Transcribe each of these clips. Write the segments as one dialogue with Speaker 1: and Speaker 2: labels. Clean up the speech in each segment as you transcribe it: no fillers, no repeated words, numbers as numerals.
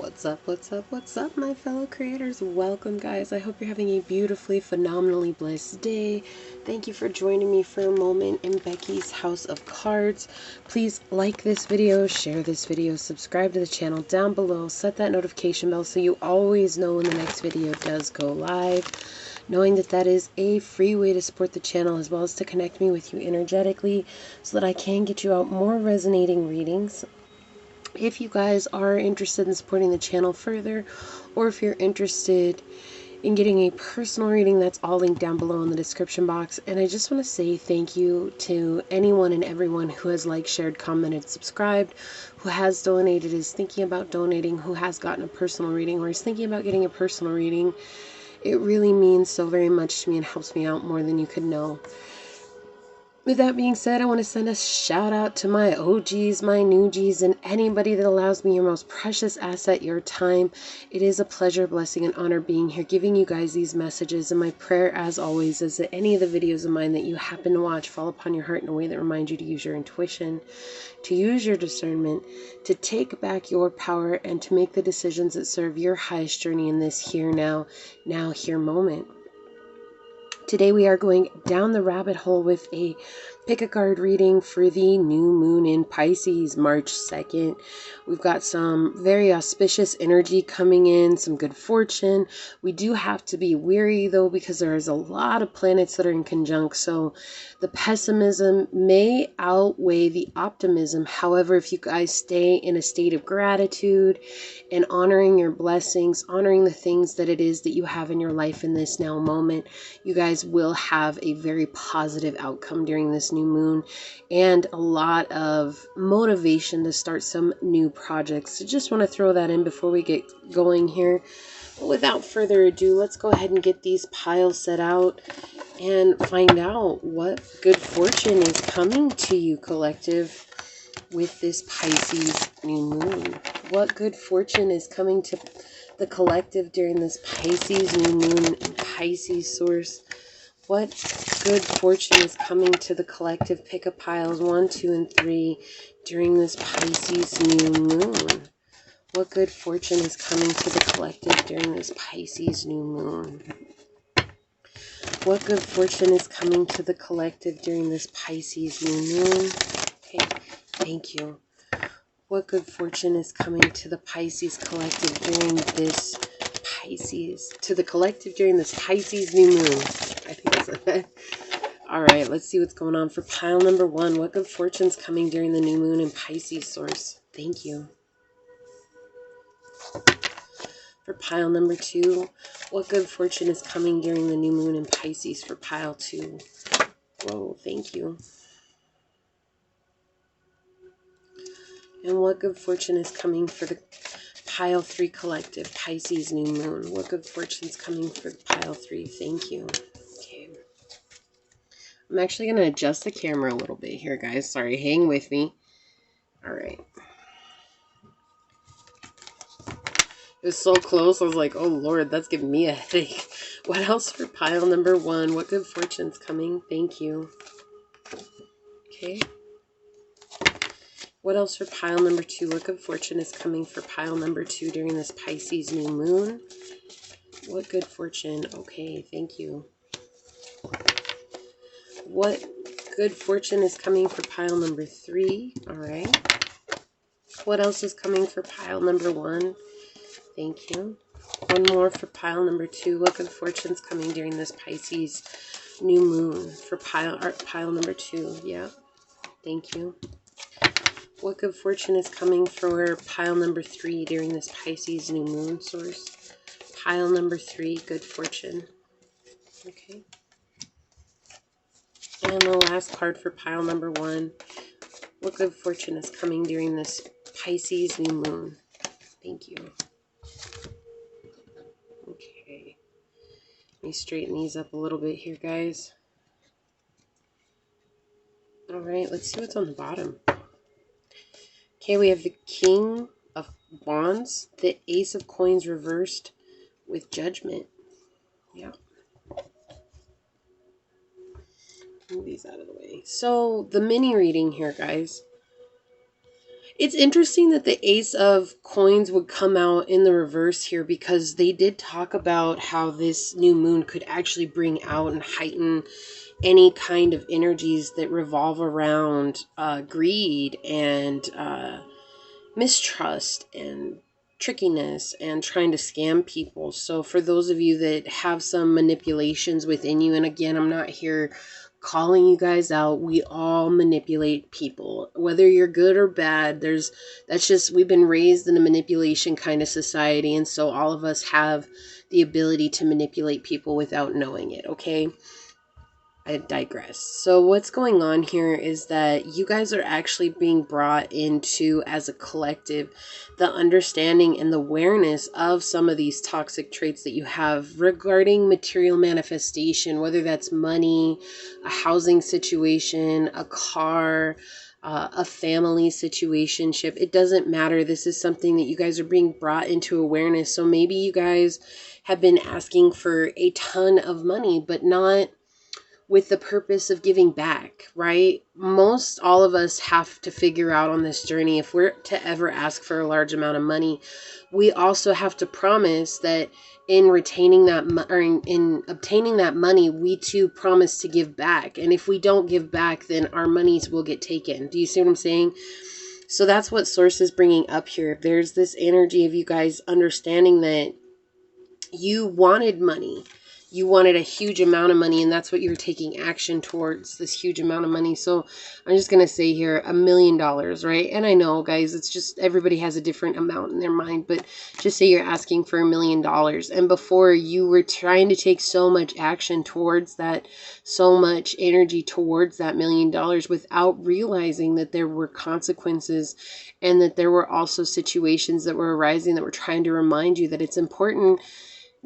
Speaker 1: What's up, what's up, what's up, my fellow creators? Welcome, guys. I hope you're having a beautifully, phenomenally blessed day. Thank you for joining me for a moment in Becky's House of Cards. Please like this video, share this video, subscribe to the channel down below, set that notification bell so you always know when the next video does go live. Knowing that that is a free way to support the channel as well as to connect me with you energetically so that I can get you out more resonating readings. If you guys are interested in supporting the channel further, or if you're interested in getting a personal reading, that's all linked down below in the description box. And I just want to say thank you to anyone and everyone who has liked, shared, commented, subscribed, who has donated, is thinking about donating, who has gotten a personal reading, or is thinking about getting a personal reading. It really means so very much to me and helps me out more than you could know. With that being said, I want to send a shout out to my OGs, my new Gs, and anybody that allows me your most precious asset, your time. It is a pleasure, blessing, and honor being here, giving you guys these messages. And my prayer, as always, is that any of the videos of mine that you happen to watch fall upon your heart in a way that reminds you to use your intuition, to use your discernment, to take back your power, and to make the decisions that serve your highest journey in this here, now, here moment. Today we are going down the rabbit hole with a pick a card reading for the new moon in Pisces, March 2nd. We've got some very auspicious energy coming in, some good fortune. We do have to be wary though because there's a lot of planets that are in conjunct, so the pessimism may outweigh the optimism. However, if you guys stay in a state of gratitude and honoring your blessings, honoring the things that it is that you have in your life in this now moment, you guys will have a very positive outcome during this new moon and a lot of motivation to start some new projects. So just want to throw that in before we get going here. But without further ado, let's go ahead and get these piles set out and find out what good fortune is coming to you, collective, with this Pisces new moon. What good fortune is coming to the collective during this Pisces new moon and Pisces source? What good fortune is coming to the collective? Pick a piles 1, 2, and 3 during this Pisces new moon. What good fortune is coming to the collective during this Pisces new moon? What good fortune is coming to the collective during this Pisces new moon? Okay, thank you. What good fortune is coming to the Pisces collective during this collective during this Pisces new moon? I think that's it. All right, let's see what's going on for pile number 1. What good fortune's coming during the new moon in Pisces source? Thank you. For pile number 2, what good fortune is coming during the new moon in Pisces for pile 2? Whoa, thank you. And what good fortune is coming for the pile 3 collective, Pisces new moon? What good fortune is coming for pile 3? Thank you. Okay. I'm actually going to adjust the camera a little bit here, guys. Sorry, hang with me. All right. It was so close. I was like, oh, Lord, that's giving me a headache. What else for pile number 1? What good fortune's coming? Thank you. Okay. What else for pile number 2? What good fortune is coming for pile number 2 during this Pisces new moon? What good fortune? Okay, thank you. What good fortune is coming for pile number 3? All right. What else is coming for pile number 1? Thank you. One more for pile number 2. What good fortune's coming during this Pisces new moon for pile number 2? Yeah. Thank you. What good fortune is coming for pile number 3 during this Pisces new moon source? Pile number 3, good fortune. Okay. And the last card for pile number 1. What good fortune is coming during this Pisces new moon? Thank you. Okay. Let me straighten these up a little bit here, guys. All right, let's see what's on the bottom. Okay, we have the King of Wands, the Ace of Coins reversed with Judgment. Yeah. Move these out of the way. So, the mini reading here, guys. It's interesting that the Ace of Coins would come out in the reverse here, because they did talk about how this new moon could actually bring out and heighten any kind of energies that revolve around greed and mistrust and trickiness and trying to scam people. So for those of you that have some manipulations within you, and again, I'm not here calling you guys out, we all manipulate people, whether you're good or bad. That's just, we've been raised in a manipulation kind of society, and so all of us have the ability to manipulate people without knowing it. Okay, I digress. So what's going on here is that you guys are actually being brought into, as a collective, the understanding and the awareness of some of these toxic traits that you have regarding material manifestation, whether that's money, a housing situation, a car, a family situationship. It doesn't matter. This is something that you guys are being brought into awareness. So maybe you guys have been asking for a ton of money, but not with the purpose of giving back, right? Most all of us have to figure out on this journey, if we're to ever ask for a large amount of money, we also have to promise that in retaining that or in obtaining that money, we too promise to give back. And if we don't give back, then our monies will get taken. Do you see what I'm saying? So that's what Source is bringing up here. There's this energy of you guys understanding that you wanted money. You wanted a huge amount of money, and that's what you're taking action towards, this huge amount of money. So I'm just going to say here, $1 million, right? And I know, guys, it's just everybody has a different amount in their mind, but just say you're asking for $1 million. And before, you were trying to take so much action towards that, so much energy towards that $1 million without realizing that there were consequences, and that there were also situations that were arising that were trying to remind you that it's important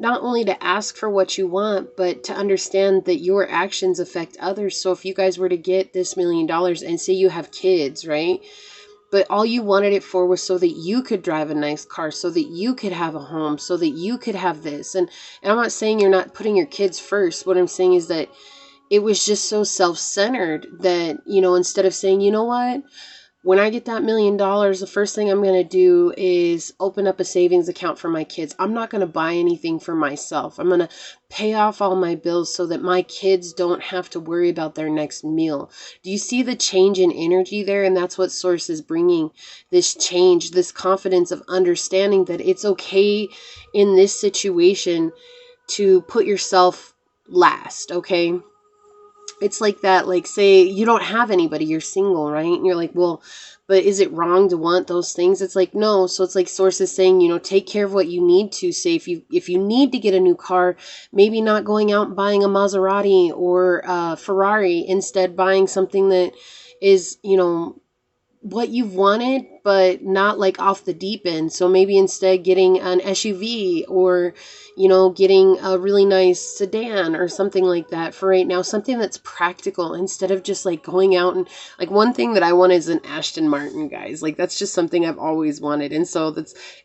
Speaker 1: not only to ask for what you want, but to understand that your actions affect others. So if you guys were to get this $1 million, and say you have kids, right? But all you wanted it for was so that you could drive a nice car, so that you could have a home, so that you could have this. And I'm not saying you're not putting your kids first. What I'm saying is that it was just so self-centered that, instead of saying, you know what? When I get that $1 million, the first thing I'm going to do is open up a savings account for my kids. I'm not going to buy anything for myself. I'm going to pay off all my bills so that my kids don't have to worry about their next meal. Do you see the change in energy there? And that's what Source is bringing, this change, this confidence of understanding that it's okay in this situation to put yourself last, okay? It's like that, like, say you don't have anybody, you're single, right? And you're like, well, but is it wrong to want those things? It's like, no. So it's like Source is saying, take care of what you need to. Say if you need to get a new car, maybe not going out and buying a Maserati or a Ferrari, instead buying something that is, what you've wanted, but not like off the deep end. So maybe instead getting an SUV, or, getting a really nice sedan or something like that for right now, something that's practical, instead of just like going out and, like, one thing that I want is an Aston Martin, guys. Like, that's just something I've always wanted. And so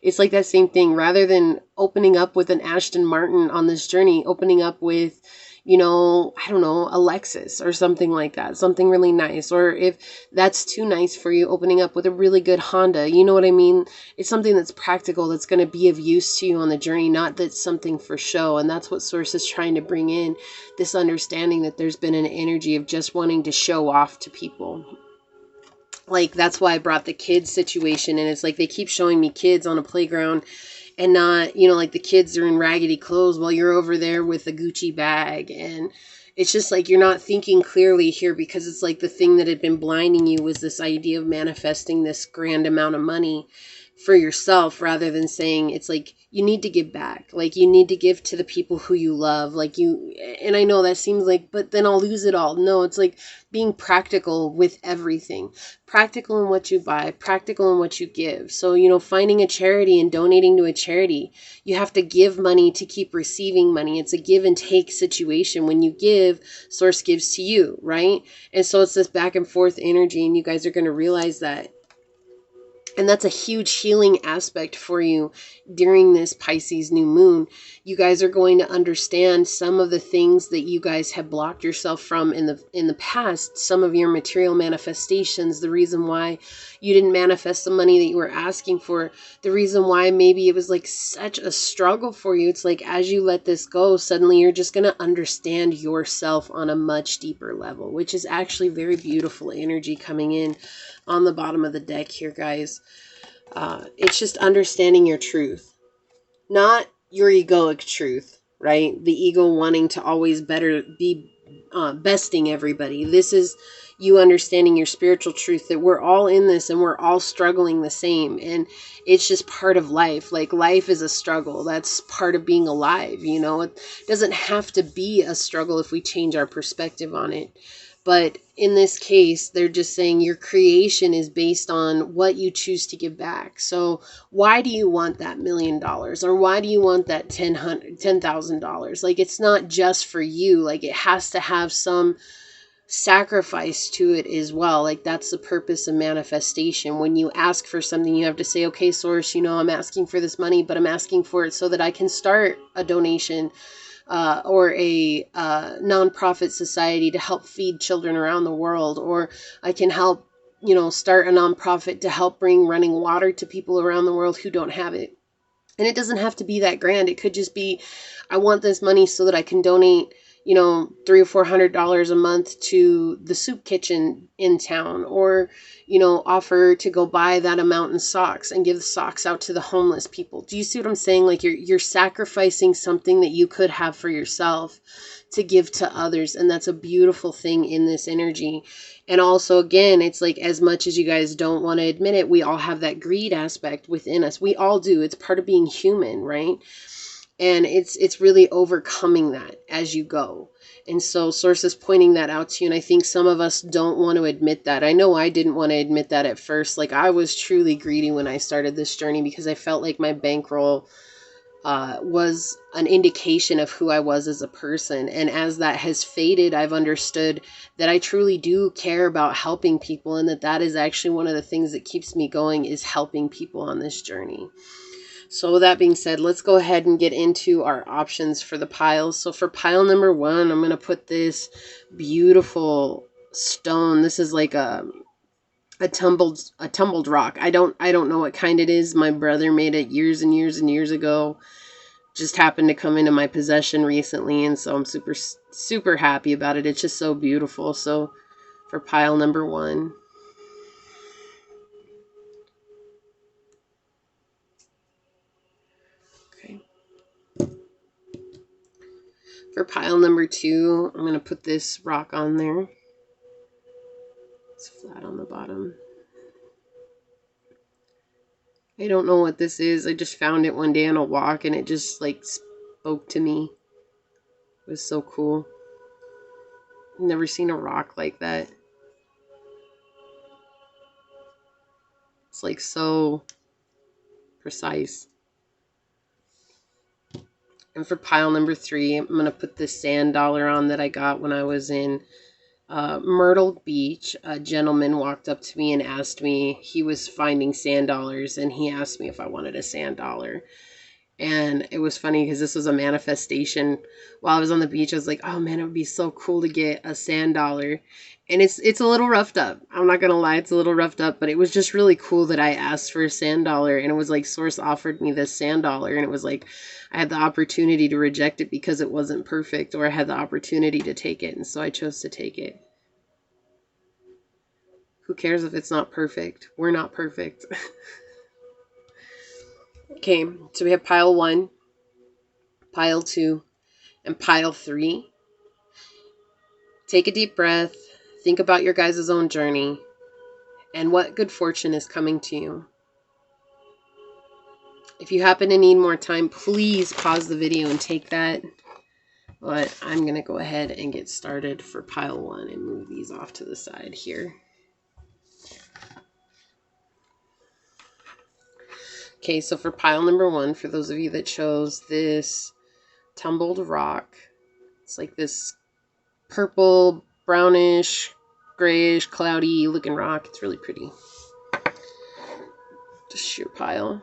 Speaker 1: it's like that same thing. Rather than opening up with an Aston Martin on this journey, opening up with, I don't know, a Lexus or something like that, something really nice. Or if that's too nice for you, opening up with a really good Honda, you know what I mean? It's something that's practical, that's going to be of use to you on the journey, not that's something for show. And that's what Source is trying to bring in, this understanding that there's been an energy of just wanting to show off to people. Like, that's why I brought the kids situation, and it's like they keep showing me kids on a playground, and not, like the kids are in raggedy clothes while you're over there with a Gucci bag. And it's just like you're not thinking clearly here, because it's like the thing that had been blinding you was this idea of manifesting this grand amount of money for yourself, rather than saying, it's like you need to give back, like you need to give to the people who you love, like you. And I know that seems like, but then I'll lose it all. No, it's like being practical with everything, practical in what you buy, practical in what you give. So, finding a charity and donating to a charity, you have to give money to keep receiving money. It's a give and take situation. When you give, Source gives to you, right? And so it's this back and forth energy, and you guys are going to realize that And that's a huge healing aspect for you during this Pisces new moon. You guys are going to understand some of the things that you guys have blocked yourself from in the past, some of your material manifestations, the reason why you didn't manifest the money that you were asking for, the reason why maybe it was like such a struggle for you. It's like as you let this go, suddenly you're just going to understand yourself on a much deeper level, which is actually very beautiful energy coming in on the bottom of the deck here, guys. It's just understanding your truth, not your egoic truth, right? The ego wanting to always be besting everybody. This is you understanding your spiritual truth, that we're all in this and we're all struggling the same. And it's just part of life. Like life is a struggle. That's part of being alive. You know, it doesn't have to be a struggle if we change our perspective on it. But in this case, they're just saying your creation is based on what you choose to give back. So why do you want that $1 million? Or why do you want that $10,000? Like, it's not just for you. Like, it has to have some sacrifice to it as well. Like, that's the purpose of manifestation. When you ask for something, you have to say, okay, source, you know, I'm asking for this money, but I'm asking for it so that I can start a donation or a nonprofit society to help feed children around the world, or I can help, you know, start a nonprofit to help bring running water to people around the world who don't have it. And it doesn't have to be that grand. It could just be, I want this money so that I can donate, you know, $300 or $400 a month to the soup kitchen in town, or, you know, offer to go buy that amount in socks and give the socks out to the homeless people. Do you see what I'm saying? Like you're sacrificing something that you could have for yourself to give to others. And that's a beautiful thing in this energy. And also, again, it's like, as much as you guys don't want to admit it, we all have that greed aspect within us. We all do. It's part of being human, right? And it's really overcoming that as you go. And so Source is pointing that out to you. And I think some of us don't want to admit that. I know I didn't want to admit that at first. Like, I was truly greedy when I started this journey because I felt like my bankroll was an indication of who I was as a person. And as that has faded, I've understood that I truly do care about helping people, and that is actually one of the things that keeps me going, is helping people on this journey. So with that being said, let's go ahead and get into our options for the piles. So for pile number 1, I'm going to put this beautiful stone. This is like a tumbled rock. I don't know what kind it is. My brother made it years and years and years ago. Just happened to come into my possession recently, and so I'm super happy about it. It's just so beautiful. So for pile number 1, okay. For pile number 2, I'm going to put this rock on there. It's flat on the bottom. I don't know what this is. I just found it one day on a walk and it just like spoke to me. It was so cool. I've never seen a rock like that. It's like so precise. And for pile number 3, I'm going to put this sand dollar on that I got when I was in Myrtle Beach. A gentleman walked up to me and asked me, he was finding sand dollars, and he asked me if I wanted a sand dollar. And it was funny because this was a manifestation. While I was on the beach, I was like, oh man, it would be so cool to get a sand dollar. And it's a little roughed up. I'm not going to lie, it's a little roughed up, but it was just really cool that I asked for a sand dollar. And it was like Source offered me this sand dollar. And it was like I had the opportunity to reject it because it wasn't perfect, or I had the opportunity to take it. And so I chose to take it. Who cares if it's not perfect? We're not perfect. Okay, so we have pile 1, pile 2, and pile 3. Take a deep breath. Think about your guys' own journey and what good fortune is coming to you. If you happen to need more time, please pause the video and take that. But I'm going to go ahead and get started for pile 1 and move these off to the side here. Okay, so for pile number 1, for those of you that chose this tumbled rock, it's like this purple, brownish, grayish, cloudy looking rock. It's really pretty. sheer pile.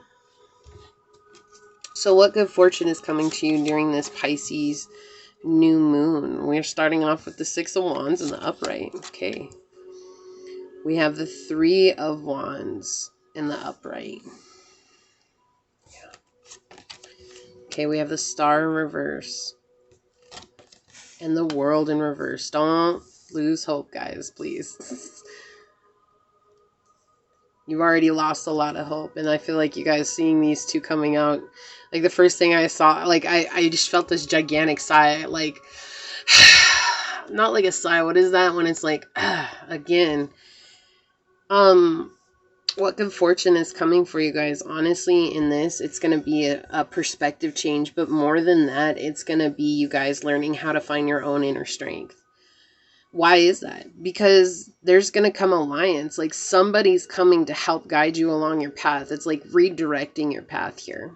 Speaker 1: So what good fortune is coming to you during this Pisces new moon? We're starting off with the Six of Wands in the upright. Okay. We have the Three of Wands in the upright. Yeah. Okay, we have the Star in reverse. And the World in reverse. Don't lose hope, guys, please. You've already lost a lot of hope. And I feel like you guys seeing these two coming out, like the first thing I saw, like I just felt this gigantic sigh, like, not like a sigh. What is that when it's like, again? What good fortune is coming for you guys? Honestly, in this, it's going to be a perspective change. But more than that, it's going to be you guys learning how to find your own inner strength. Why is that? Because there's going to come alliance. Like somebody's coming to help guide you along your path. It's like redirecting your path here.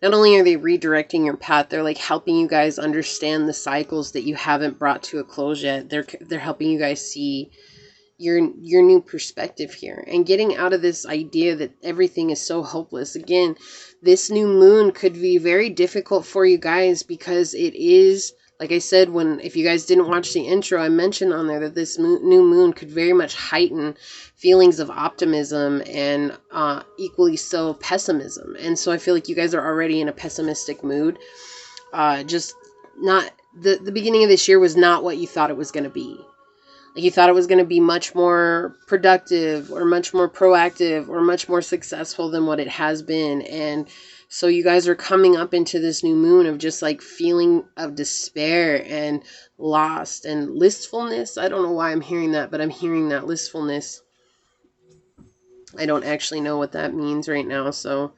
Speaker 1: Not only are they redirecting your path, they're like helping you guys understand the cycles that you haven't brought to a close yet. They're helping you guys see your new perspective here and getting out of this idea that everything is so hopeless. Again, this new moon could be very difficult for you guys because it is, like I said, if you guys didn't watch the intro, I mentioned on there that this new moon could very much heighten feelings of optimism and equally so pessimism. And so I feel like you guys are already in a pessimistic mood. Just not the beginning of this year was not what you thought it was going to be. Like you thought it was going to be much more productive or much more proactive or much more successful than what it has been. And so you guys are coming up into this new moon of just like feeling of despair and lost and listfulness. I don't know why I'm hearing that, but I'm hearing that listfulness. I don't actually know what that means right now. So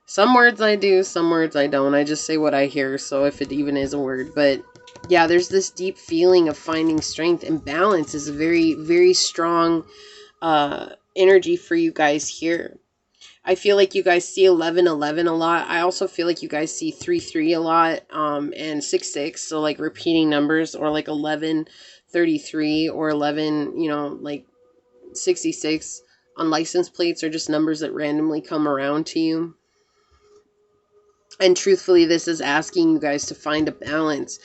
Speaker 1: some words I do, some words I don't. I just say what I hear. So if it even is a word, but yeah, there's this deep feeling of finding strength, and balance is a very, very strong energy for you guys here. I feel like you guys see 1111 a lot. I also feel like you guys see 33 a lot, and 66. So like repeating numbers, or like 1133 or 11, like 66 on license plates, are just numbers that randomly come around to you. And truthfully, this is asking you guys to find a balance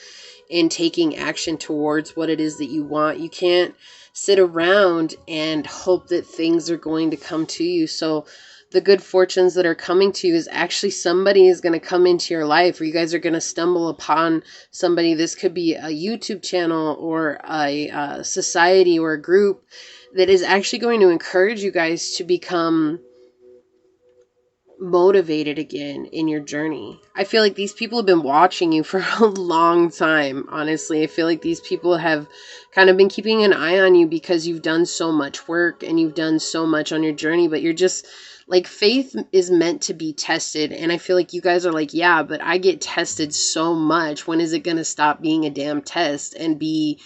Speaker 1: in taking action towards what it is that you want. You can't sit around and hope that things are going to come to you. So the good fortunes that are coming to you is actually somebody is going to come into your life, or you guys are going to stumble upon somebody. This could be a YouTube channel or a society or a group that is actually going to encourage you guys to become motivated again in your journey. I feel like these people have been watching you for a long time, honestly. I feel like these people have kind of been keeping an eye on you because you've done so much work and you've done so much on your journey, but you're just like, faith is meant to be tested. And I feel like you guys are like, yeah, but I get tested so much. When is it going to stop being a damn test and be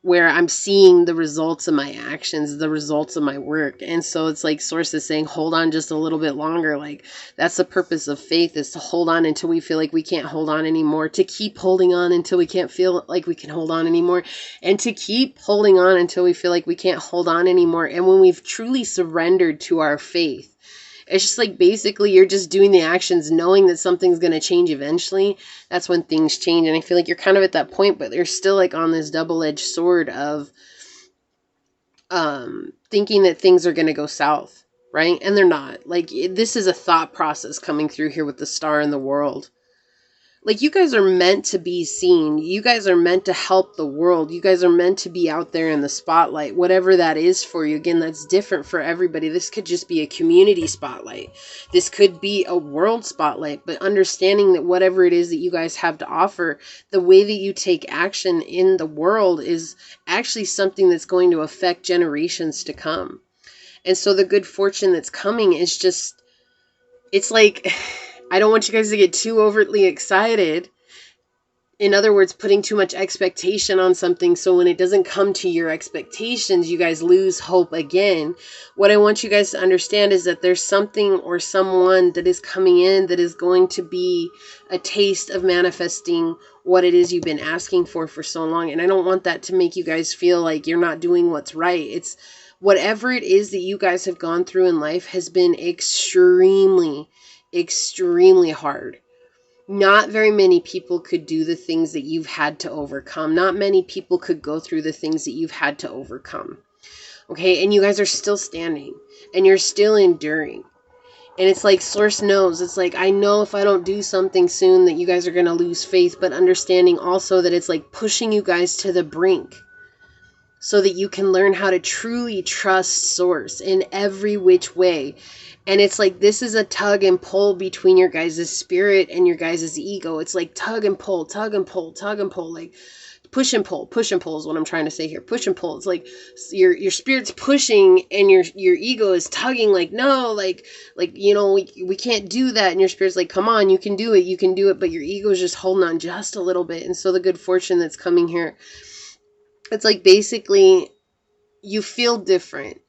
Speaker 1: where I'm seeing the results of my actions, the results of my work? And so it's like Source is saying, hold on just a little bit longer. Like, that's the purpose of faith, is to hold on until we feel like we can't hold on anymore, to keep holding on until we can't feel like we can hold on anymore, and to keep holding on until we feel like we can't hold on anymore. And when we've truly surrendered to our faith, it's just like, basically, you're just doing the actions knowing that something's going to change eventually. That's when things change. And I feel like you're kind of at that point, but you're still like on this double-edged sword of thinking that things are going to go south, right? And they're not. Like, this is a thought process coming through here with the Star in the World. Like, you guys are meant to be seen. You guys are meant to help the world. You guys are meant to be out there in the spotlight, whatever that is for you. Again, that's different for everybody. This could just be a community spotlight. This could be a world spotlight, but understanding that whatever it is that you guys have to offer, the way that you take action in the world is actually something that's going to affect generations to come. And so the good fortune that's coming is just, it's like, I don't want you guys to get too overtly excited. In other words, putting too much expectation on something, so when it doesn't come to your expectations, you guys lose hope again. What I want you guys to understand is that there's something or someone that is coming in that is going to be a taste of manifesting what it is you've been asking for so long. And I don't want that to make you guys feel like you're not doing what's right. It's Whatever it is that you guys have gone through in life has been extremely, extremely hard. Not very many people could do the things that you've had to overcome. Not many people could go through the things that you've had to overcome. Okay, and you guys are still standing and you're still enduring. And it's like Source knows. It's like, I know if I don't do something soon that you guys are going to lose faith, but understanding also that it's like pushing you guys to the brink so that you can learn how to truly trust Source in every which way. And it's like, this is a tug and pull between your guys' spirit and your guys' ego. It's like tug and pull, tug and pull, tug and pull, like push and pull is what I'm trying to say here. Push and pull. It's like your spirit's pushing and your ego is tugging, like, no, like, you know, we can't do that. And your spirit's like, come on, you can do it. But your ego is just holding on just a little bit. And so the good fortune that's coming here, it's like basically you feel different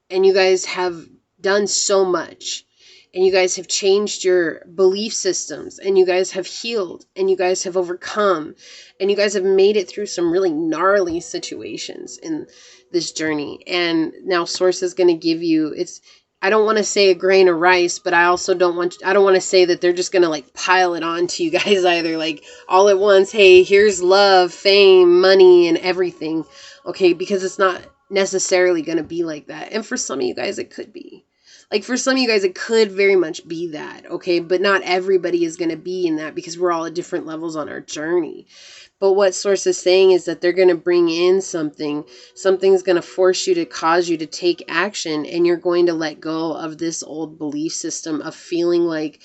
Speaker 1: and you guys have done so much. And you guys have changed your belief systems, and you guys have healed, and you guys have overcome, and you guys have made it through some really gnarly situations in this journey. And now Source is going to give you, I don't want to say a grain of rice, but I also don't want to say that they're just going to like pile it on to you guys either, like all at once. Hey, here's love, fame, money, and everything. Okay, because it's not necessarily going to be like that. And for some of you guys, it could be. Like for some of you guys, it could very much be that, okay? But not everybody is going to be in that because we're all at different levels on our journey. But what Source is saying is that they're going to bring in something. Something's going to force you to cause you to take action, and you're going to let go of this old belief system of feeling like,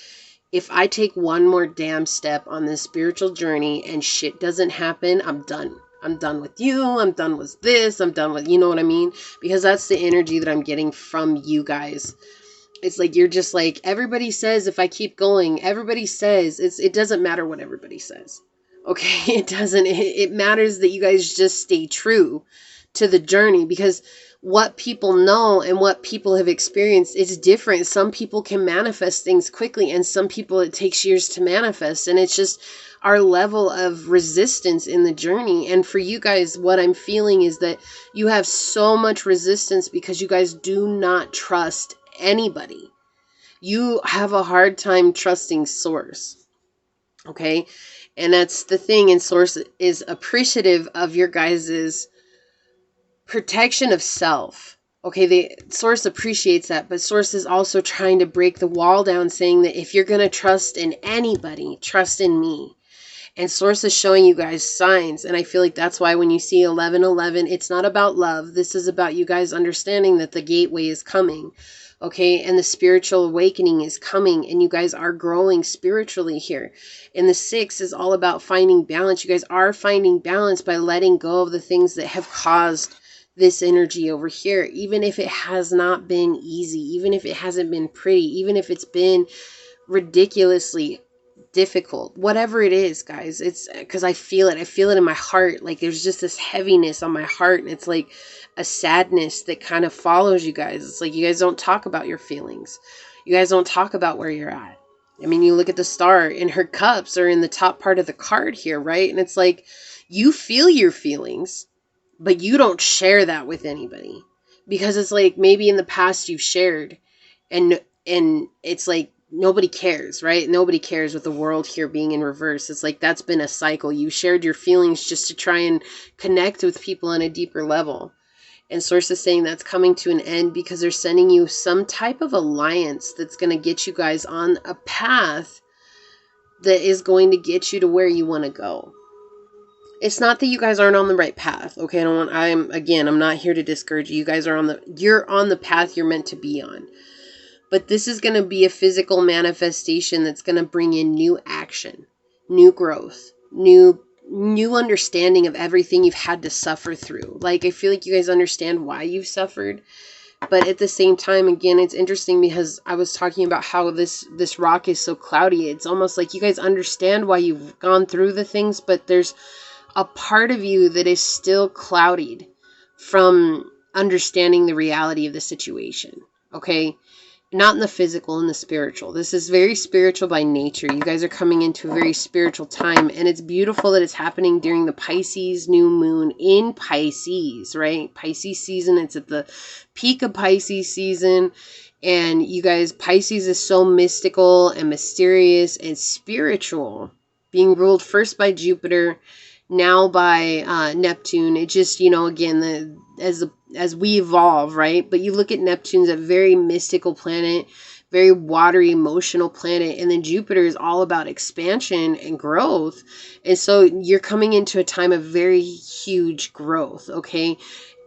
Speaker 1: if I take one more damn step on this spiritual journey and shit doesn't happen, I'm done. I'm done with you. I'm done with this. I'm done with, you know what I mean? Because that's the energy that I'm getting from you guys. It's like, you're just like, everybody says if I keep going, everybody says, it doesn't matter what everybody says. Okay, it doesn't. It matters that you guys just stay true to the journey, because what people know and what people have experienced is different. Some people can manifest things quickly, and some people it takes years to manifest. And it's just our level of resistance in the journey. And for you guys, what I'm feeling is that you have so much resistance because you guys do not trust anybody. You have a hard time trusting Source. Okay. And that's the thing. And Source is appreciative of your guys's protection of self. Okay. The Source appreciates that, but Source is also trying to break the wall down, saying that if you're going to trust in anybody, trust in me. And Source is showing you guys signs. And I feel like that's why when you see 1111, it's not about love. This is about you guys understanding that the gateway is coming. Okay, and the spiritual awakening is coming, and you guys are growing spiritually here. And the 6 is all about finding balance. You guys are finding balance by letting go of the things that have caused this energy over here, even if it has not been easy, even if it hasn't been pretty, even if it's been ridiculously difficult, whatever it is, guys. It's because I feel it in my heart. Like there's just this heaviness on my heart, and it's like a sadness that kind of follows you guys. It's like you guys don't talk about your feelings. You guys don't talk about where you're at. I mean, you look at the star, and her cups are in the top part of the card here, right? And it's like you feel your feelings, but you don't share that with anybody, because it's like maybe in the past you've shared, and it's like nobody cares, right? Nobody cares with the world here being in reverse. It's like that's been a cycle. You shared your feelings just to try and connect with people on a deeper level. And Source is saying that's coming to an end because they're sending you some type of alliance that's going to get you guys on a path that is going to get you to where you want to go. It's not that you guys aren't on the right path. Okay, I'm not here to discourage you. You guys are you're on the path you're meant to be on. But this is going to be a physical manifestation that's going to bring in new action, new growth, new understanding of everything you've had to suffer through. Like, I feel like you guys understand why you've suffered. But at the same time, again, it's interesting because I was talking about how this rock is so cloudy. It's almost like you guys understand why you've gone through the things, but there's a part of you that is still clouded from understanding the reality of the situation. Okay? not in the physical, in the spiritual. This is very spiritual by nature. You guys are coming into a very spiritual time, and it's beautiful that it's happening during the Pisces new moon in Pisces, right? Pisces season, it's at the peak of Pisces season, and you guys, Pisces is so mystical and mysterious and spiritual, being ruled first by Jupiter, now by Neptune. It just, you know, again, as we evolve, right? But you look at Neptune's a very mystical planet, very watery, emotional planet, and then Jupiter is all about expansion and growth. And so you're coming into a time of very huge growth, okay?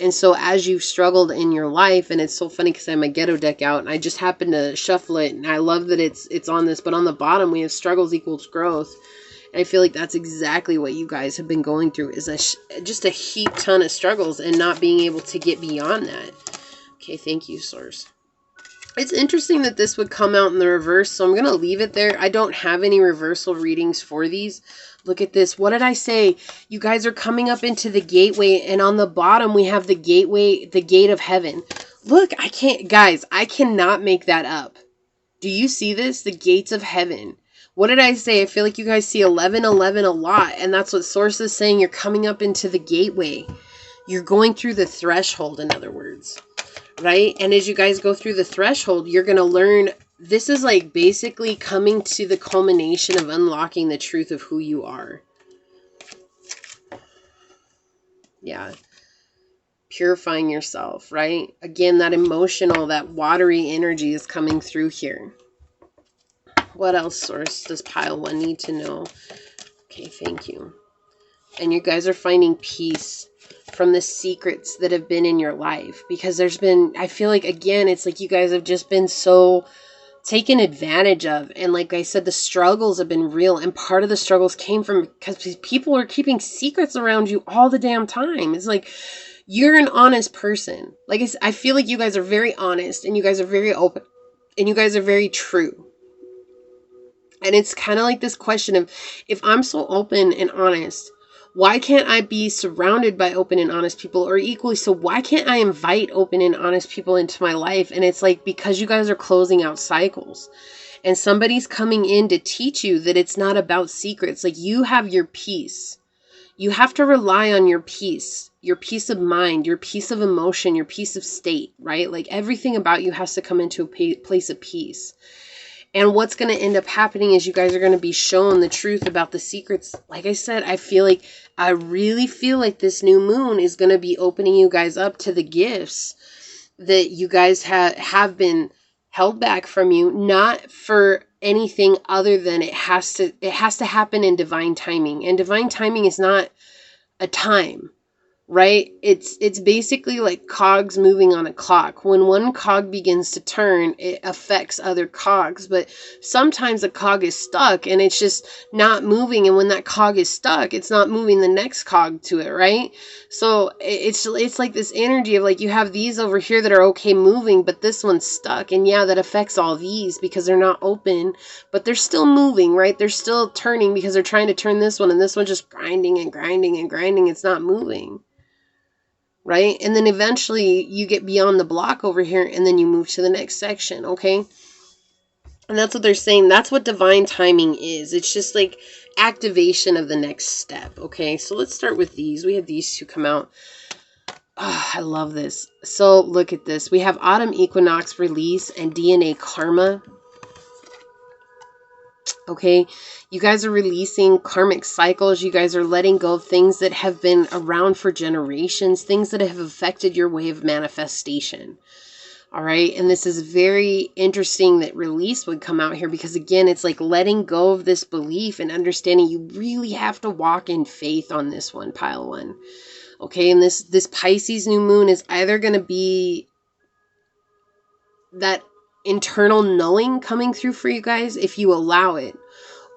Speaker 1: And so as you've struggled in your life, and it's so funny because I have my ghetto deck out, and I just happened to shuffle it, and I love that it's on this, but on the bottom we have struggles equals growth. And I feel like that's exactly what you guys have been going through, is just a heap ton of struggles and not being able to get beyond that. Okay, thank you, Source. It's interesting that this would come out in the reverse, so I'm going to leave it there. I don't have any reversal readings for these. Look at this. What did I say? You guys are coming up into the gateway, and on the bottom we have the gateway, the gate of heaven. Look, I can't, guys, I cannot make that up. Do you see this? The gates of heaven. What did I say? I feel like you guys see 1111 a lot, and that's what Source is saying. You're coming up into the gateway. You're going through the threshold, in other words, right? And as you guys go through the threshold, you're going to learn. This is like basically coming to the culmination of unlocking the truth of who you are. Yeah. Purifying yourself, right? Again, that emotional, that watery energy is coming through here. What else, Source, does pile 1 need to know? Okay, thank you. And you guys are finding peace from the secrets that have been in your life. Because there's been, I feel like, again, it's like you guys have just been so taken advantage of. And like I said, the struggles have been real. And part of the struggles came from because people are keeping secrets around you all the damn time. It's like, you're an honest person. Like I feel like you guys are very honest, and you guys are very open, and you guys are very true. And it's kind of like this question of, if I'm so open and honest, why can't I be surrounded by open and honest people? Or equally so, why can't I invite open and honest people into my life? And it's like, because you guys are closing out cycles. And somebody's coming in to teach you that it's not about secrets. Like, you have your peace. You have to rely on your peace of mind, your peace of emotion, your peace of state, right? Like, everything about you has to come into a place of peace. And what's going to end up happening is you guys are going to be shown the truth about the secrets. Like I said, I really feel like this new moon is going to be opening you guys up to the gifts that you guys have been held back from you, not for anything other than it has to happen in divine timing. And divine timing is not a time. Right? It's basically like cogs moving on a clock. When one cog begins to turn, it affects other cogs. But sometimes a cog is stuck and it's just not moving. And when that cog is stuck, it's not moving the next cog to it, right? So it's like this energy of like, you have these over here that are okay moving, but this one's stuck. And yeah, that affects all these because they're not open, but they're still moving, right? They're still turning because they're trying to turn this one, and this one's just grinding and grinding and grinding. It's not moving. Right? And then eventually you get beyond the block over here, and then you move to the next section, okay? And that's what they're saying. That's what divine timing is. It's just like activation of the next step, okay? So let's start with these. We have these two come out. Oh, I love this. So look at this. We have autumn equinox release and DNA karma. Okay, you guys are releasing karmic cycles. You guys are letting go of things that have been around for generations, things that have affected your way of manifestation. All right, and this is very interesting that release would come out here, because again, it's like letting go of this belief and understanding you really have to walk in faith on this one, pile 1. Okay, and this Pisces new moon is either going to be that internal knowing coming through for you guys if you allow it,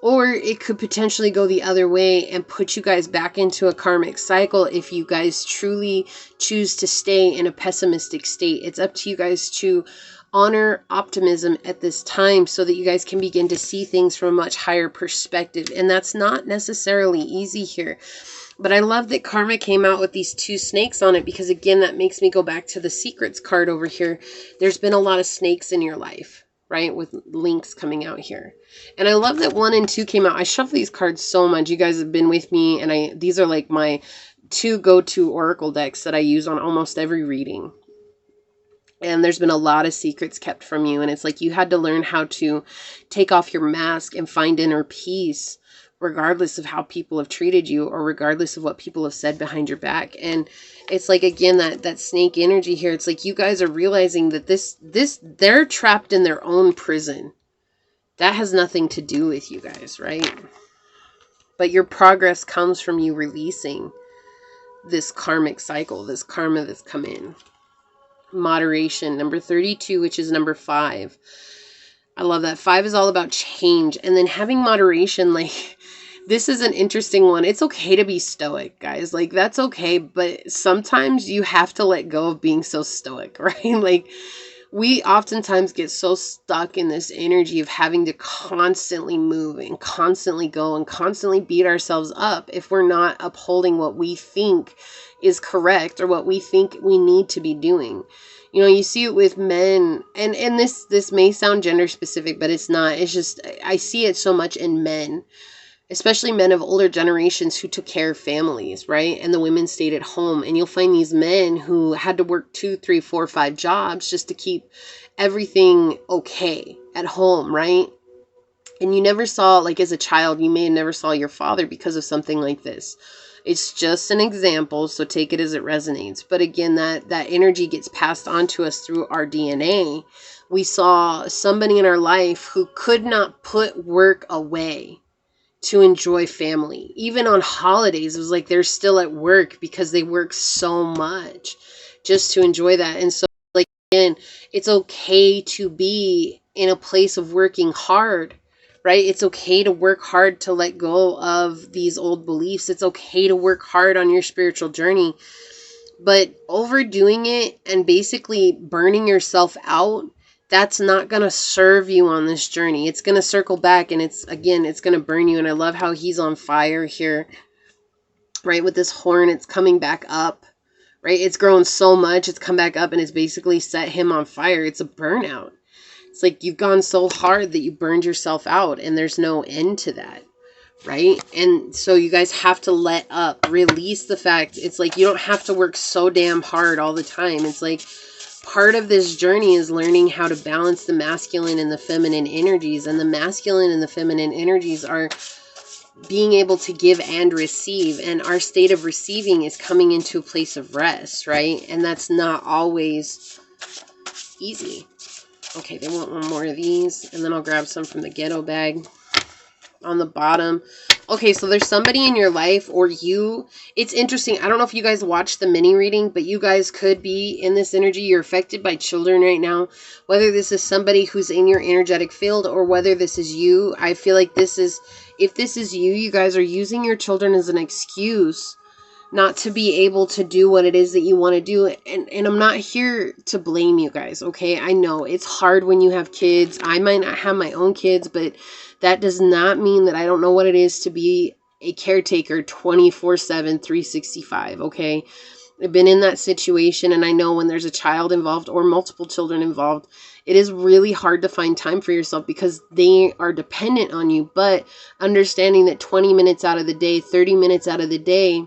Speaker 1: or it could potentially go the other way and put you guys back into a karmic cycle if you guys truly choose to stay in a pessimistic state. It's up to you guys to honor optimism at this time so that you guys can begin to see things from a much higher perspective. And that's not necessarily easy here. But I love that karma came out with these 2 snakes on it, because again, that makes me go back to the secrets card over here. There's been a lot of snakes in your life. right? With links coming out here. And I love that 1 and 2 came out. I shuffle these cards so much. You guys have been with me, and these are like my 2 go-to oracle decks that I use on almost every reading. And there's been a lot of secrets kept from you. And it's like you had to learn how to take off your mask and find inner peace, regardless of how people have treated you or regardless of what people have said behind your back. And it's like, again, that snake energy here. It's like you guys are realizing that they're trapped in their own prison. That has nothing to do with you guys, right? But your progress comes from you releasing this karmic cycle, this karma that's come in. Moderation, number 32, which is number 5. I love that. 5 is all about change. And then having moderation, like, this is an interesting one. It's okay to be stoic, guys. Like, that's okay. But sometimes you have to let go of being so stoic, right? Like, we oftentimes get so stuck in this energy of having to constantly move and constantly go and constantly beat ourselves up if we're not upholding what we think is correct or what we think we need to be doing. You know, you see it with men, and this may sound gender specific, but it's not. It's just, I see it so much in men, especially men of older generations who took care of families, right? And the women stayed at home. And you'll find these men who had to work 2, 3, 4, 5 jobs just to keep everything okay at home, right? And you never saw, like as a child, you may have never saw your father because of something like this. It's just an example, so take it as it resonates. But again, that energy gets passed on to us through our DNA. We saw somebody in our life who could not put work away to enjoy family. Even on holidays, it was like they're still at work because they work so much just to enjoy that. And so, like, again, it's okay to be in a place of working hard, right? It's okay to work hard to let go of these old beliefs. It's okay to work hard on your spiritual journey. But overdoing it and basically burning yourself out, that's not going to serve you on this journey. It's going to circle back and it's going to burn you. And I love how he's on fire here, right? With this horn, it's coming back up, right? It's grown so much, it's come back up and it's basically set him on fire. It's a burnout. It's like you've gone so hard that you burned yourself out and there's no end to that, right? And so you guys have to let up, release the fact. It's like you don't have to work so damn hard all the time. It's like part of this journey is learning how to balance the masculine and the feminine energies. And the masculine and the feminine energies are being able to give and receive. And our state of receiving is coming into a place of rest, right? And that's not always easy. Okay, they want one more of these, and then I'll grab some from the ghetto bag on the bottom. Okay, so there's somebody in your life, or you, it's interesting. I don't know if you guys watched the mini reading, but you guys could be in this energy. You're affected by children right now, whether this is somebody who's in your energetic field or whether this is you. I feel like this is, if this is you, you guys are using your children as an excuse not to be able to do what it is that you want to do. And I'm not here to blame you guys, okay? I know it's hard when you have kids. I might not have my own kids, but that does not mean that I don't know what it is to be a caretaker 24/7, 365, okay? I've been in that situation, and I know when there's a child involved or multiple children involved, it is really hard to find time for yourself because they are dependent on you. But understanding that 20 minutes out of the day, 30 minutes out of the day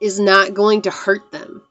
Speaker 1: is not going to hurt them.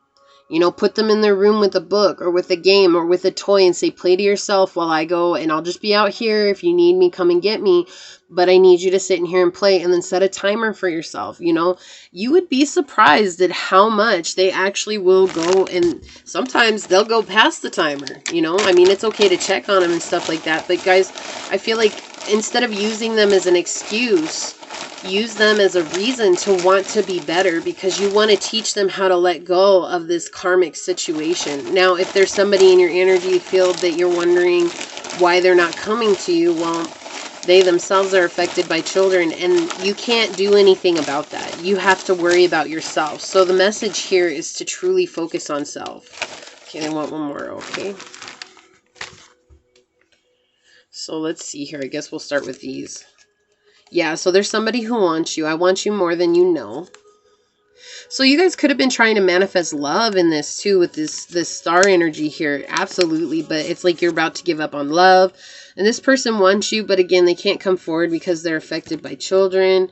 Speaker 1: You know, put them in their room with a book or with a game or with a toy and say, play to yourself while I go, and I'll just be out here. If you need me, come and get me. But I need you to sit in here and play, and then set a timer for yourself. You know, you would be surprised at how much they actually will go, and sometimes they'll go past the timer. You know, I mean, it's okay to check on them and stuff like that. But guys, I feel like instead of using them as an excuse, use them as a reason to want to be better, because you want to teach them how to let go of this karmic situation. Now, if there's somebody in your energy field that you're wondering why they're not coming to you, well, they themselves are affected by children, and you can't do anything about that. You have to worry about yourself. So the message here is to truly focus on self. Okay, I want one more, okay? So let's see here. I guess we'll start with these. Yeah, so there's somebody who wants you. I want you more than you know. So you guys could have been trying to manifest love in this too with this star energy here. Absolutely. But it's like you're about to give up on love. And this person wants you, but again, they can't come forward because they're affected by children.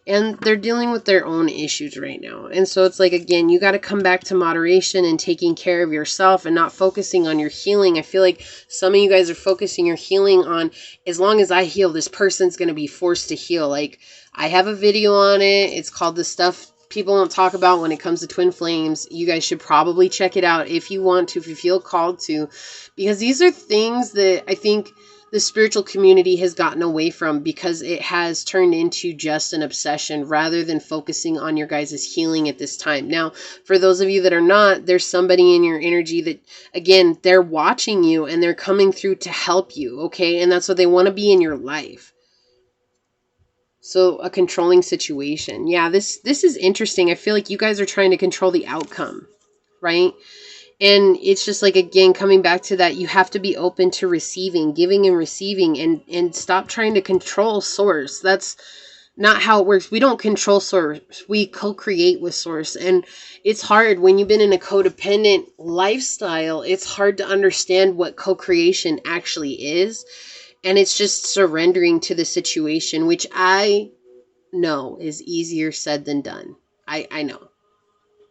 Speaker 1: And they're dealing with their own issues right now. And so it's like, again, you got to come back to moderation and taking care of yourself and not focusing on your healing. I feel like some of you guys are focusing your healing on, as long as I heal, this person's going to be forced to heal. Like, I have a video on it. It's called The Stuff People Don't Talk About When It Comes to Twin Flames. You guys should probably check it out if you want to, if you feel called to, because these are things that I think the spiritual community has gotten away from because it has turned into just an obsession rather than focusing on your guys' healing at this time. Now, for those of you that are not, there's somebody in your energy that, again, they're watching you and they're coming through to help you, okay? And that's what they want to be in your life. So a controlling situation. Yeah, this is interesting. I feel like you guys are trying to control the outcome, right? And it's just like, again, coming back to that, you have to be open to receiving, giving and receiving, and stop trying to control source. That's not how it works. We don't control source. We co-create with source. And it's hard when you've been in a codependent lifestyle. It's hard to understand what co-creation actually is. And it's just surrendering to the situation, which I know is easier said than done. I know.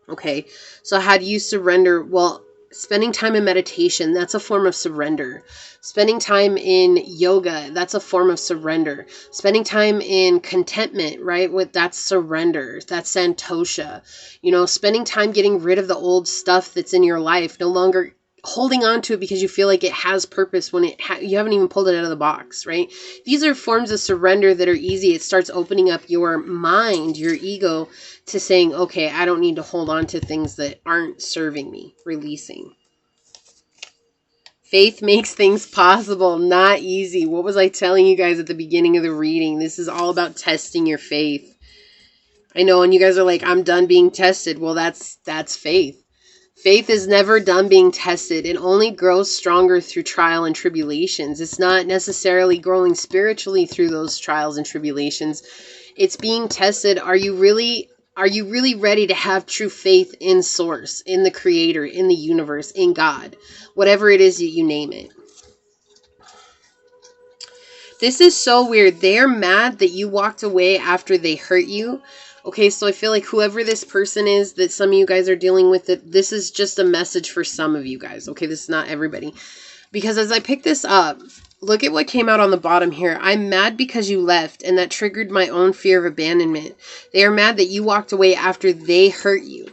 Speaker 1: Okay, so how do you surrender? Well, spending time in meditation, that's a form of surrender. Spending time in yoga, that's a form of surrender. Spending time in contentment, right? That's surrender. That's santosha. You know, spending time getting rid of the old stuff that's in your life, no longer holding on to it because you feel like it has purpose when you haven't even pulled it out of the box, right? These are forms of surrender that are easy. It starts opening up your mind, your ego, to saying, okay, I don't need to hold on to things that aren't serving me. Releasing. Faith makes things possible, not easy. What was I telling you guys at the beginning of the reading? This is all about testing your faith. I know, and you guys are like, I'm done being tested. Well, that's faith. Faith is never done being tested. It only grows stronger through trial and tribulations. It's not necessarily growing spiritually through those trials and tribulations. It's being tested. Are you really ready to have true faith in source, in the creator, in the universe, in God, whatever it is that you name it? This is so weird. They're mad that you walked away after they hurt you. Okay, so I feel like whoever this person is that some of you guys are dealing with, this is just a message for some of you guys. Okay, this is not everybody. Because as I pick this up, look at what came out on the bottom here. I'm mad because you left, and that triggered my own fear of abandonment. They are mad that you walked away after they hurt you,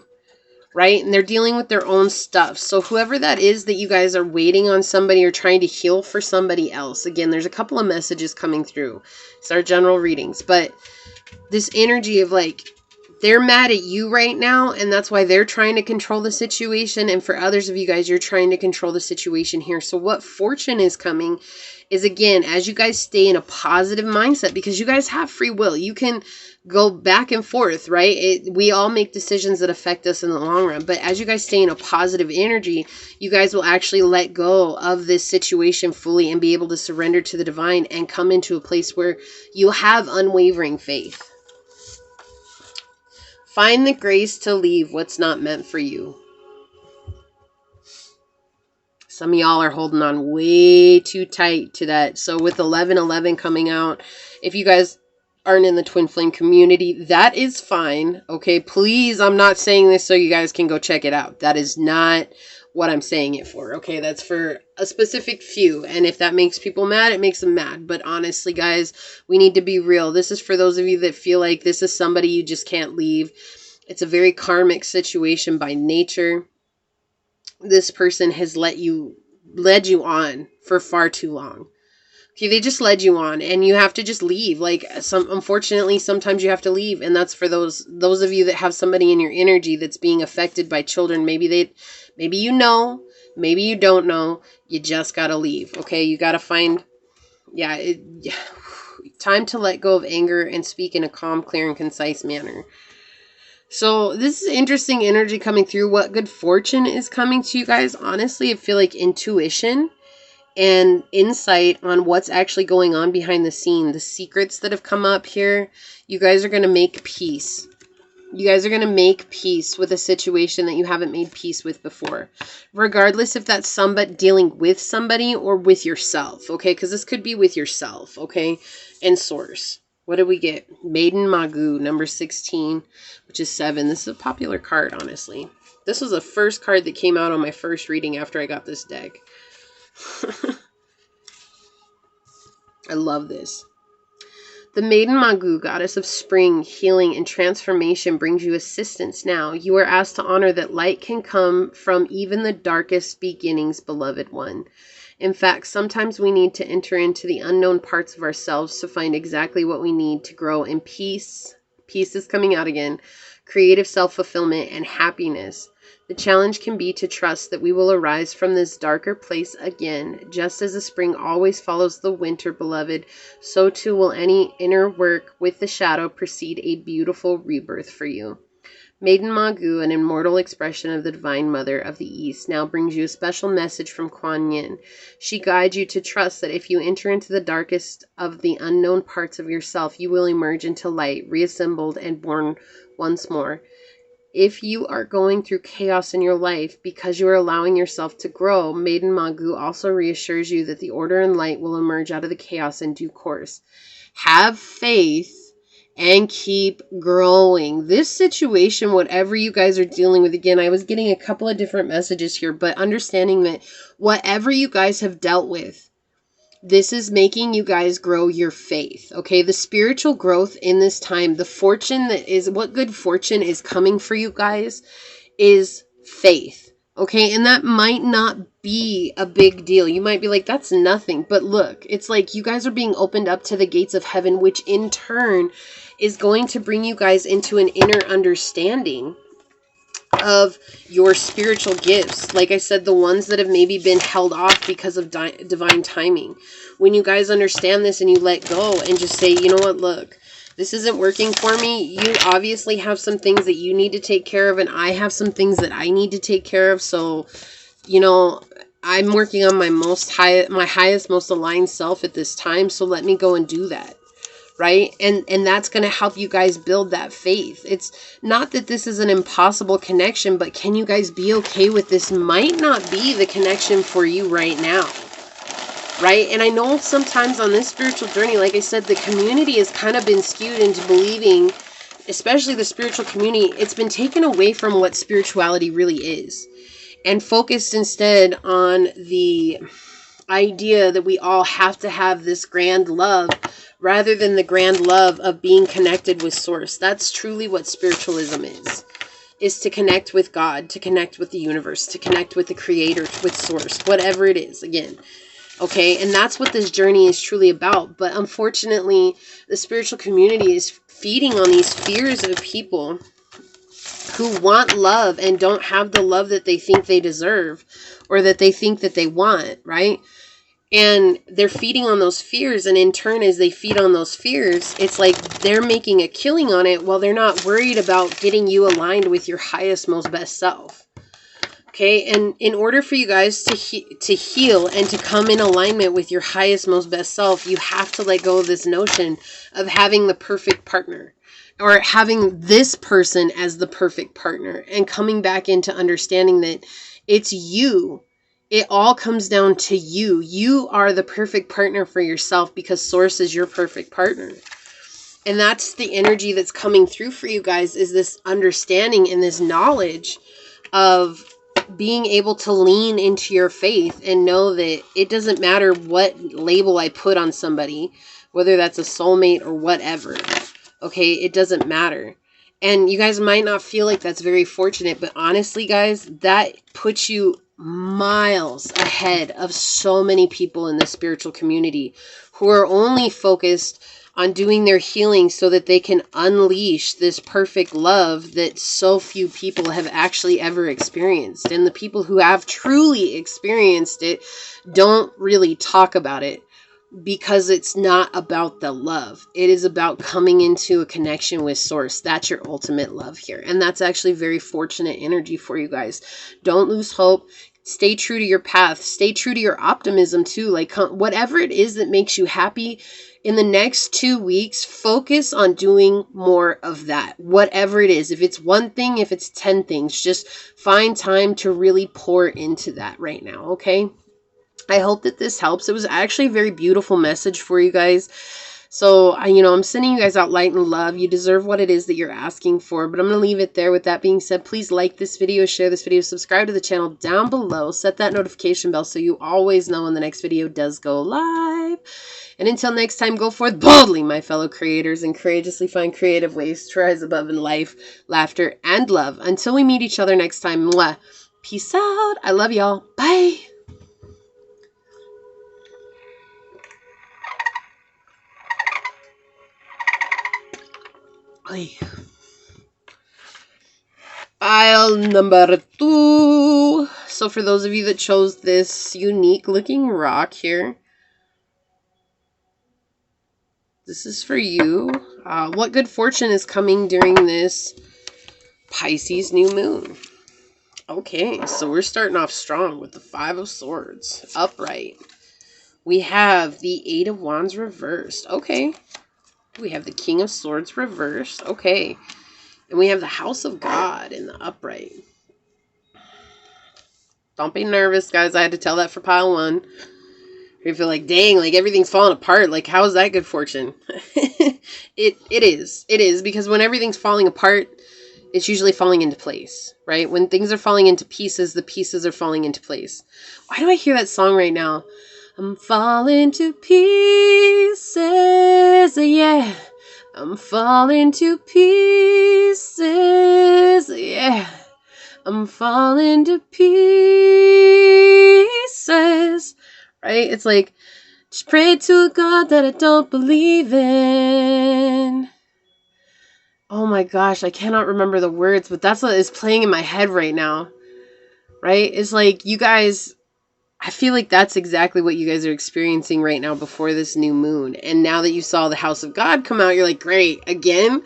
Speaker 1: right? And they're dealing with their own stuff. So whoever that is that you guys are waiting on somebody or trying to heal for somebody else. Again, there's a couple of messages coming through. It's our general readings. But this energy of like, they're mad at you right now, and that's why they're trying to control the situation. And for others of you guys, you're trying to control the situation here. So what fortune is coming is, again, as you guys stay in a positive mindset, because you guys have free will. You can go back and forth, right? We all make decisions that affect us in the long run. But as you guys stay in a positive energy, you guys will actually let go of this situation fully and be able to surrender to the divine and come into a place where you have unwavering faith. Find the grace to leave what's not meant for you. Some of y'all are holding on way too tight to that. So with 11/11 coming out, if you guys aren't in the twin flame community, that is fine. Okay, please, I'm not saying this so you guys can go check it out. That is not what I'm saying it for. Okay, that's for a specific few. And if that makes people mad, it makes them mad. But honestly, guys, we need to be real. This is for those of you that feel like this is somebody you just can't leave. It's a very karmic situation by nature. This person has led you on for far too long. Okay, they just led you on, and you have to just leave. Like, unfortunately, sometimes you have to leave, and that's for those of you that have somebody in your energy that's being affected by children. Maybe you know, maybe you don't know. You just gotta leave. Okay, you gotta find, time to let go of anger and speak in a calm, clear, and concise manner. So this is interesting energy coming through. What good fortune is coming to you guys? Honestly, I feel like intuition and insight on what's actually going on behind the scene. The secrets that have come up here, you guys are going to make peace. You guys are going to make peace with a situation that you haven't made peace with before. Regardless if that's somebody dealing with somebody or with yourself, okay? Because this could be with yourself, okay? And source. What did we get? Maiden Magu, number 16, which is 7. This is a popular card, honestly. This was the first card that came out on my first reading after I got this deck. I love this. The Maiden Magu, goddess of spring, healing, and transformation, brings you assistance now. You are asked to honor that light can come from even the darkest beginnings, beloved one. In fact, sometimes we need to enter into the unknown parts of ourselves to find exactly what we need to grow in peace. Peace is coming out again. Creative self-fulfillment and happiness. The challenge can be to trust that we will arise from this darker place again. Just as the spring always follows the winter, beloved, so too will any inner work with the shadow precede a beautiful rebirth for you. Maiden Magu, an immortal expression of the Divine Mother of the East, now brings you a special message from Kuan Yin. She guides you to trust that if you enter into the darkest of the unknown parts of yourself, you will emerge into light, reassembled and born once more. If you are going through chaos in your life because you are allowing yourself to grow, Maiden Magu also reassures you that the order and light will emerge out of the chaos in due course. Have faith and keep growing. This situation, whatever you guys are dealing with, again, I was getting a couple of different messages here, but understanding that whatever you guys have dealt with, this is making you guys grow your faith, okay? The spiritual growth in this time, the fortune that is, what good fortune is coming for you guys is faith, okay? And that might not be a big deal. You might be like, that's nothing. But look, it's like you guys are being opened up to the gates of heaven, which in turn is going to bring you guys into an inner understanding of your spiritual gifts. Like I said, the ones that have maybe been held off because of divine timing. When you guys understand this and you let go and just say, you know what, look, this isn't working for me. You obviously have some things that you need to take care of, and I have some things that I need to take care of. So, you know, I'm working on my highest, most aligned self at this time. So let me go and do that. Right? And that's going to help you guys build that faith. It's not that this is an impossible connection, but can you guys be okay with this might not be the connection for you right now? Right? And I know sometimes on this spiritual journey, like I said, the community has kind of been skewed into believing, especially the spiritual community, it's been taken away from what spirituality really is and focused instead on the idea that we all have to have this grand love rather than the grand love of being connected with source. That's truly what spiritualism is to connect with God, to connect with the universe, to connect with the creator, with source, whatever it is, again. Okay, and that's what this journey is truly about. But unfortunately, the spiritual community is feeding on these fears of people who want love and don't have the love that they think they deserve or that they think that they want, right? And they're feeding on those fears, and in turn, as they feed on those fears, it's like they're making a killing on it while they're not worried about getting you aligned with your highest, most best self. Okay, and in order for you guys to heal and to come in alignment with your highest, most best self, you have to let go of this notion of having the perfect partner or having this person as the perfect partner and coming back into understanding that it's you. It all comes down to you. You are the perfect partner for yourself because Source is your perfect partner. And that's the energy that's coming through for you guys, is this understanding and this knowledge of being able to lean into your faith and know that it doesn't matter what label I put on somebody, whether that's a soulmate or whatever. Okay, it doesn't matter. And you guys might not feel like that's very fortunate, but honestly, guys, that puts you miles ahead of so many people in the spiritual community who are only focused on doing their healing so that they can unleash this perfect love that so few people have actually ever experienced. And the people who have truly experienced it don't really talk about it because it's not about the love. It is about coming into a connection with Source. That's your ultimate love here. And that's actually very fortunate energy for you guys. Don't lose hope. Stay true to your path. Stay true to your optimism too. Like whatever it is that makes you happy in the next 2 weeks, focus on doing more of that. Whatever it is. If it's one thing, if it's 10 things, just find time to really pour into that right now. Okay. I hope that this helps. It was actually a very beautiful message for you guys. So, I'm sending you guys out light and love. You deserve what it is that you're asking for, but I'm going to leave it there. With that being said, please like this video, share this video, subscribe to the channel down below, set that notification bell so you always know when the next video does go live. And until next time, go forth boldly, my fellow creators, and courageously find creative ways to rise above in life, laughter, and love. Until we meet each other next time, mwah. Peace out. I love y'all. Bye. Pile number 2. So for those of you that chose this unique looking rock here, this is for you. What good fortune is coming during this Pisces new moon? Okay, so we're starting off strong with the 5 of Swords upright. We have the 8 of Wands reversed. Okay. We have the King of Swords reversed. Okay. And we have the House of God in the upright. Don't be nervous, guys. I had to tell that for pile 1. You feel like, dang, like everything's falling apart. Like, how is that good fortune? It is. It is, because when everything's falling apart, it's usually falling into place, right? When things are falling into pieces, the pieces are falling into place. Why do I hear that song right now? I'm falling to pieces, yeah. I'm falling to pieces, yeah. I'm falling to pieces, right? It's like, just pray to a God that I don't believe in. Oh my gosh, I cannot remember the words, but that's what is playing in my head right now, right? It's like, you guys, I feel like that's exactly what you guys are experiencing right now before this new moon. And now that you saw the House of God come out, you're like, great, again?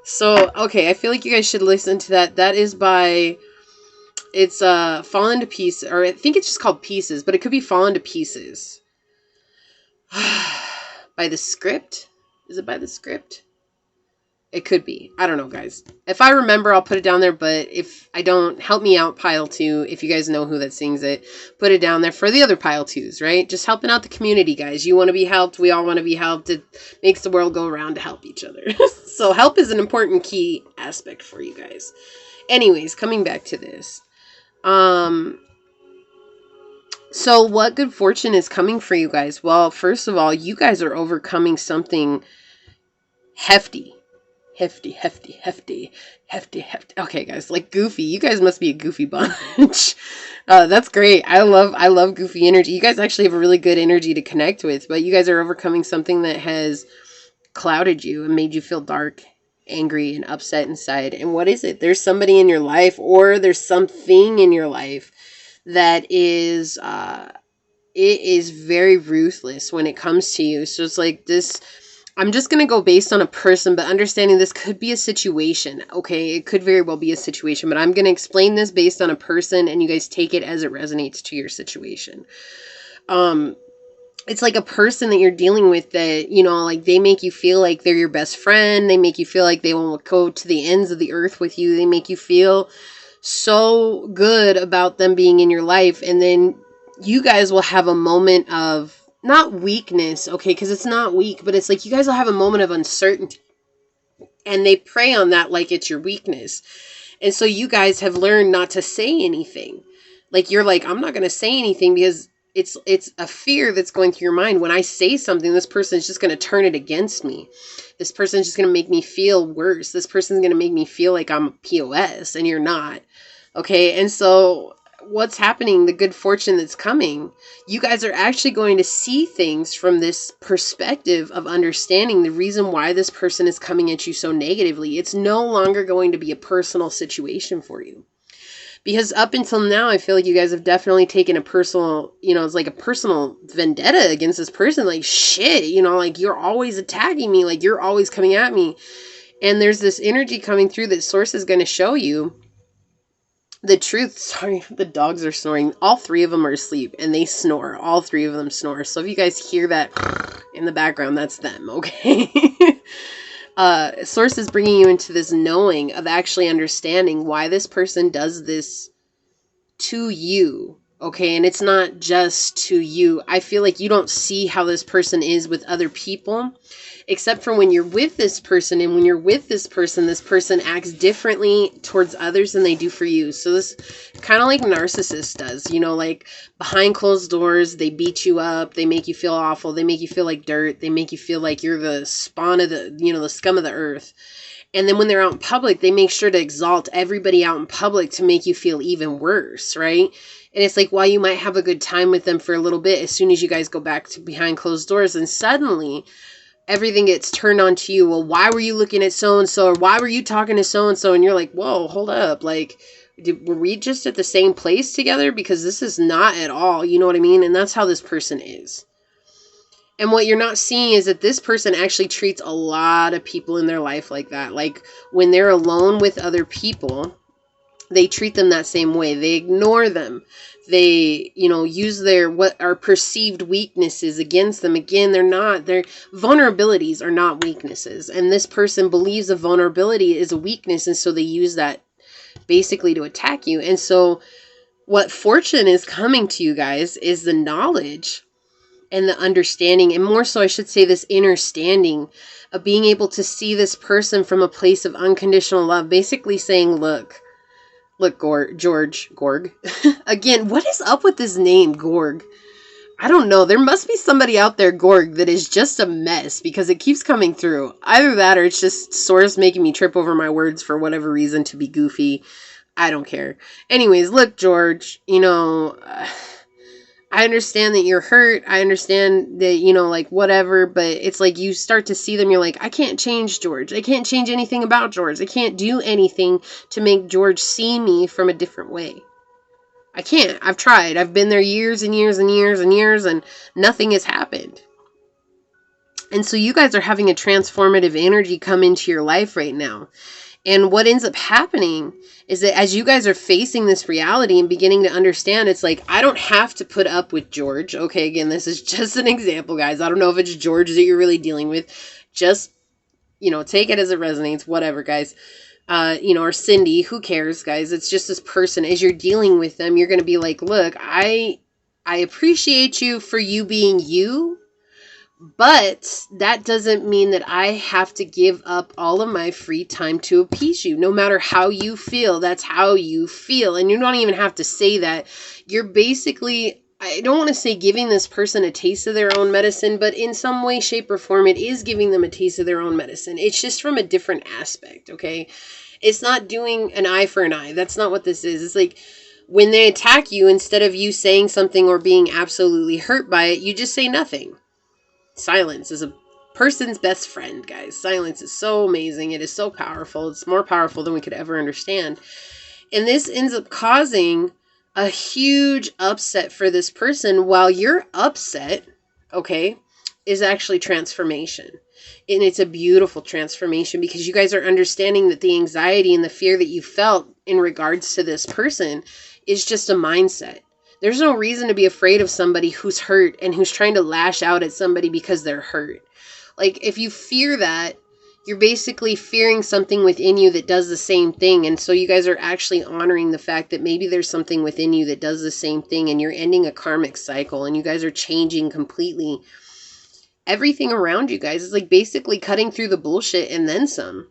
Speaker 1: So, okay, I feel like you guys should listen to that. That is by, it's Fallen to Pieces, or I think it's just called Pieces, but it could be Fallen to Pieces. By The Script? Is it by The Script? It could be. I don't know, guys. If I remember, I'll put it down there, but if I don't, help me out, pile 2. If you guys know who that sings it, put it down there for the other pile 2s, right? Just helping out the community, guys. You want to be helped. We all want to be helped. It makes the world go around to help each other. So help is an important key aspect for you guys. Anyways, coming back to this. So what good fortune is coming for you guys? Well, first of all, you guys are overcoming something hefty. Hefty. Okay, guys, like Goofy. You guys must be a goofy bunch. That's great. I love goofy energy. You guys actually have a really good energy to connect with, but you guys are overcoming something that has clouded you and made you feel dark, angry, and upset inside. And what is it? There's somebody in your life, or there's something in your life that is, it is very ruthless when it comes to you. So it's like this, I'm just going to go based on a person, but understanding this could be a situation, okay? It could very well be a situation, but I'm going to explain this based on a person, and you guys take it as it resonates to your situation. It's like a person that you're dealing with that, like they make you feel like they're your best friend. They make you feel like they will go to the ends of the earth with you. They make you feel so good about them being in your life, and then you guys will have a moment of, not weakness, okay, because it's not weak, but it's like you guys will have a moment of uncertainty, and they prey on that like it's your weakness. And so you guys have learned not to say anything. Like, you're like, I'm not going to say anything because it's a fear that's going through your mind. When I say something, this person is just going to turn it against me. This person is just going to make me feel worse. This person is going to make me feel like I'm a POS, and you're not. Okay, and so what's happening, the good fortune that's coming, you guys are actually going to see things from this perspective of understanding the reason why this person is coming at you so negatively. It's no longer going to be a personal situation for you. Because up until now, I feel like you guys have definitely taken a personal, it's like a personal vendetta against this person. Like, shit, like, you're always attacking me. Like, you're always coming at me. And there's this energy coming through that Source is going to show you the truth, sorry, the dogs are snoring. All three of them are asleep and they snore. All three of them snore. So if you guys hear that in the background, that's them, okay? Source is bringing you into this knowing of actually understanding why this person does this to you, okay? And it's not just to you. I feel like you don't see how this person is with other people, except for when you're with this person. And when you're with this person acts differently towards others than they do for you. So this kind of like narcissist does, you know, like behind closed doors, they beat you up, they make you feel awful, they make you feel like dirt, they make you feel like you're the spawn of the, you know, the scum of the earth. And then when they're out in public, they make sure to exalt everybody out in public to make you feel even worse, right? And it's like, while you might have a good time with them for a little bit, as soon as you guys go back to behind closed doors, and suddenly everything gets turned on to you. Well, why were you looking at so-and-so? Or why were you talking to so-and-so? And you're like, whoa, hold up. Like, were we just at the same place together? Because this is not at all, you know what I mean? And that's how this person is. And what you're not seeing is that this person actually treats a lot of people in their life like that. Like when they're alone with other people, they treat them that same way. They ignore them. They, you know, use their, what are perceived weaknesses against them. Again, their vulnerabilities are not weaknesses. And this person believes a vulnerability is a weakness. And so they use that basically to attack you. And so what fortune is coming to you guys is the knowledge and the understanding, and more so I should say this inner standing of being able to see this person from a place of unconditional love, basically saying, look, George, Gorg. Again, what is up with this name, Gorg? I don't know. There must be somebody out there, Gorg, that is just a mess, because it keeps coming through. Either that or it's just Source making me trip over my words for whatever reason to be goofy. I don't care. Anyways, look, George, you know, I understand that you're hurt. I understand that, you know, like whatever, but it's like you start to see them. You're like, I can't change George. I can't change anything about George. I can't do anything to make George see me from a different way. I can't. I've tried. I've been there years and years and years and years, and nothing has happened. And so you guys are having a transformative energy come into your life right now. And what ends up happening is that as you guys are facing this reality and beginning to understand, it's like, I don't have to put up with George. Okay, again, this is just an example, guys. I don't know if it's George that you're really dealing with. Just, you know, take it as it resonates, whatever, guys. You know, or Cindy, who cares, guys? It's just this person. As you're dealing with them, you're going to be like, look, I appreciate you for you being you. But that doesn't mean that I have to give up all of my free time to appease you. No matter how you feel, that's how you feel. And you don't even have to say that. You're basically, I don't want to say giving this person a taste of their own medicine, but in some way, shape, or form, it is giving them a taste of their own medicine. It's just from a different aspect, okay? It's not doing an eye for an eye. That's not what this is. It's like, when they attack you, instead of you saying something or being absolutely hurt by it, you just say nothing. Silence is a person's best friend, guys. Silence is so amazing. It is so powerful. It's more powerful than we could ever understand. And this ends up causing a huge upset for this person, while your upset, okay, is actually transformation. And it's a beautiful transformation, because you guys are understanding that the anxiety and the fear that you felt in regards to this person is just a mindset. There's no reason to be afraid of somebody who's hurt and who's trying to lash out at somebody because they're hurt. Like, if you fear that, you're basically fearing something within you that does the same thing. And so you guys are actually honoring the fact that maybe there's something within you that does the same thing, and you're ending a karmic cycle, and you guys are changing completely. Everything around you guys is like basically cutting through the bullshit and then some.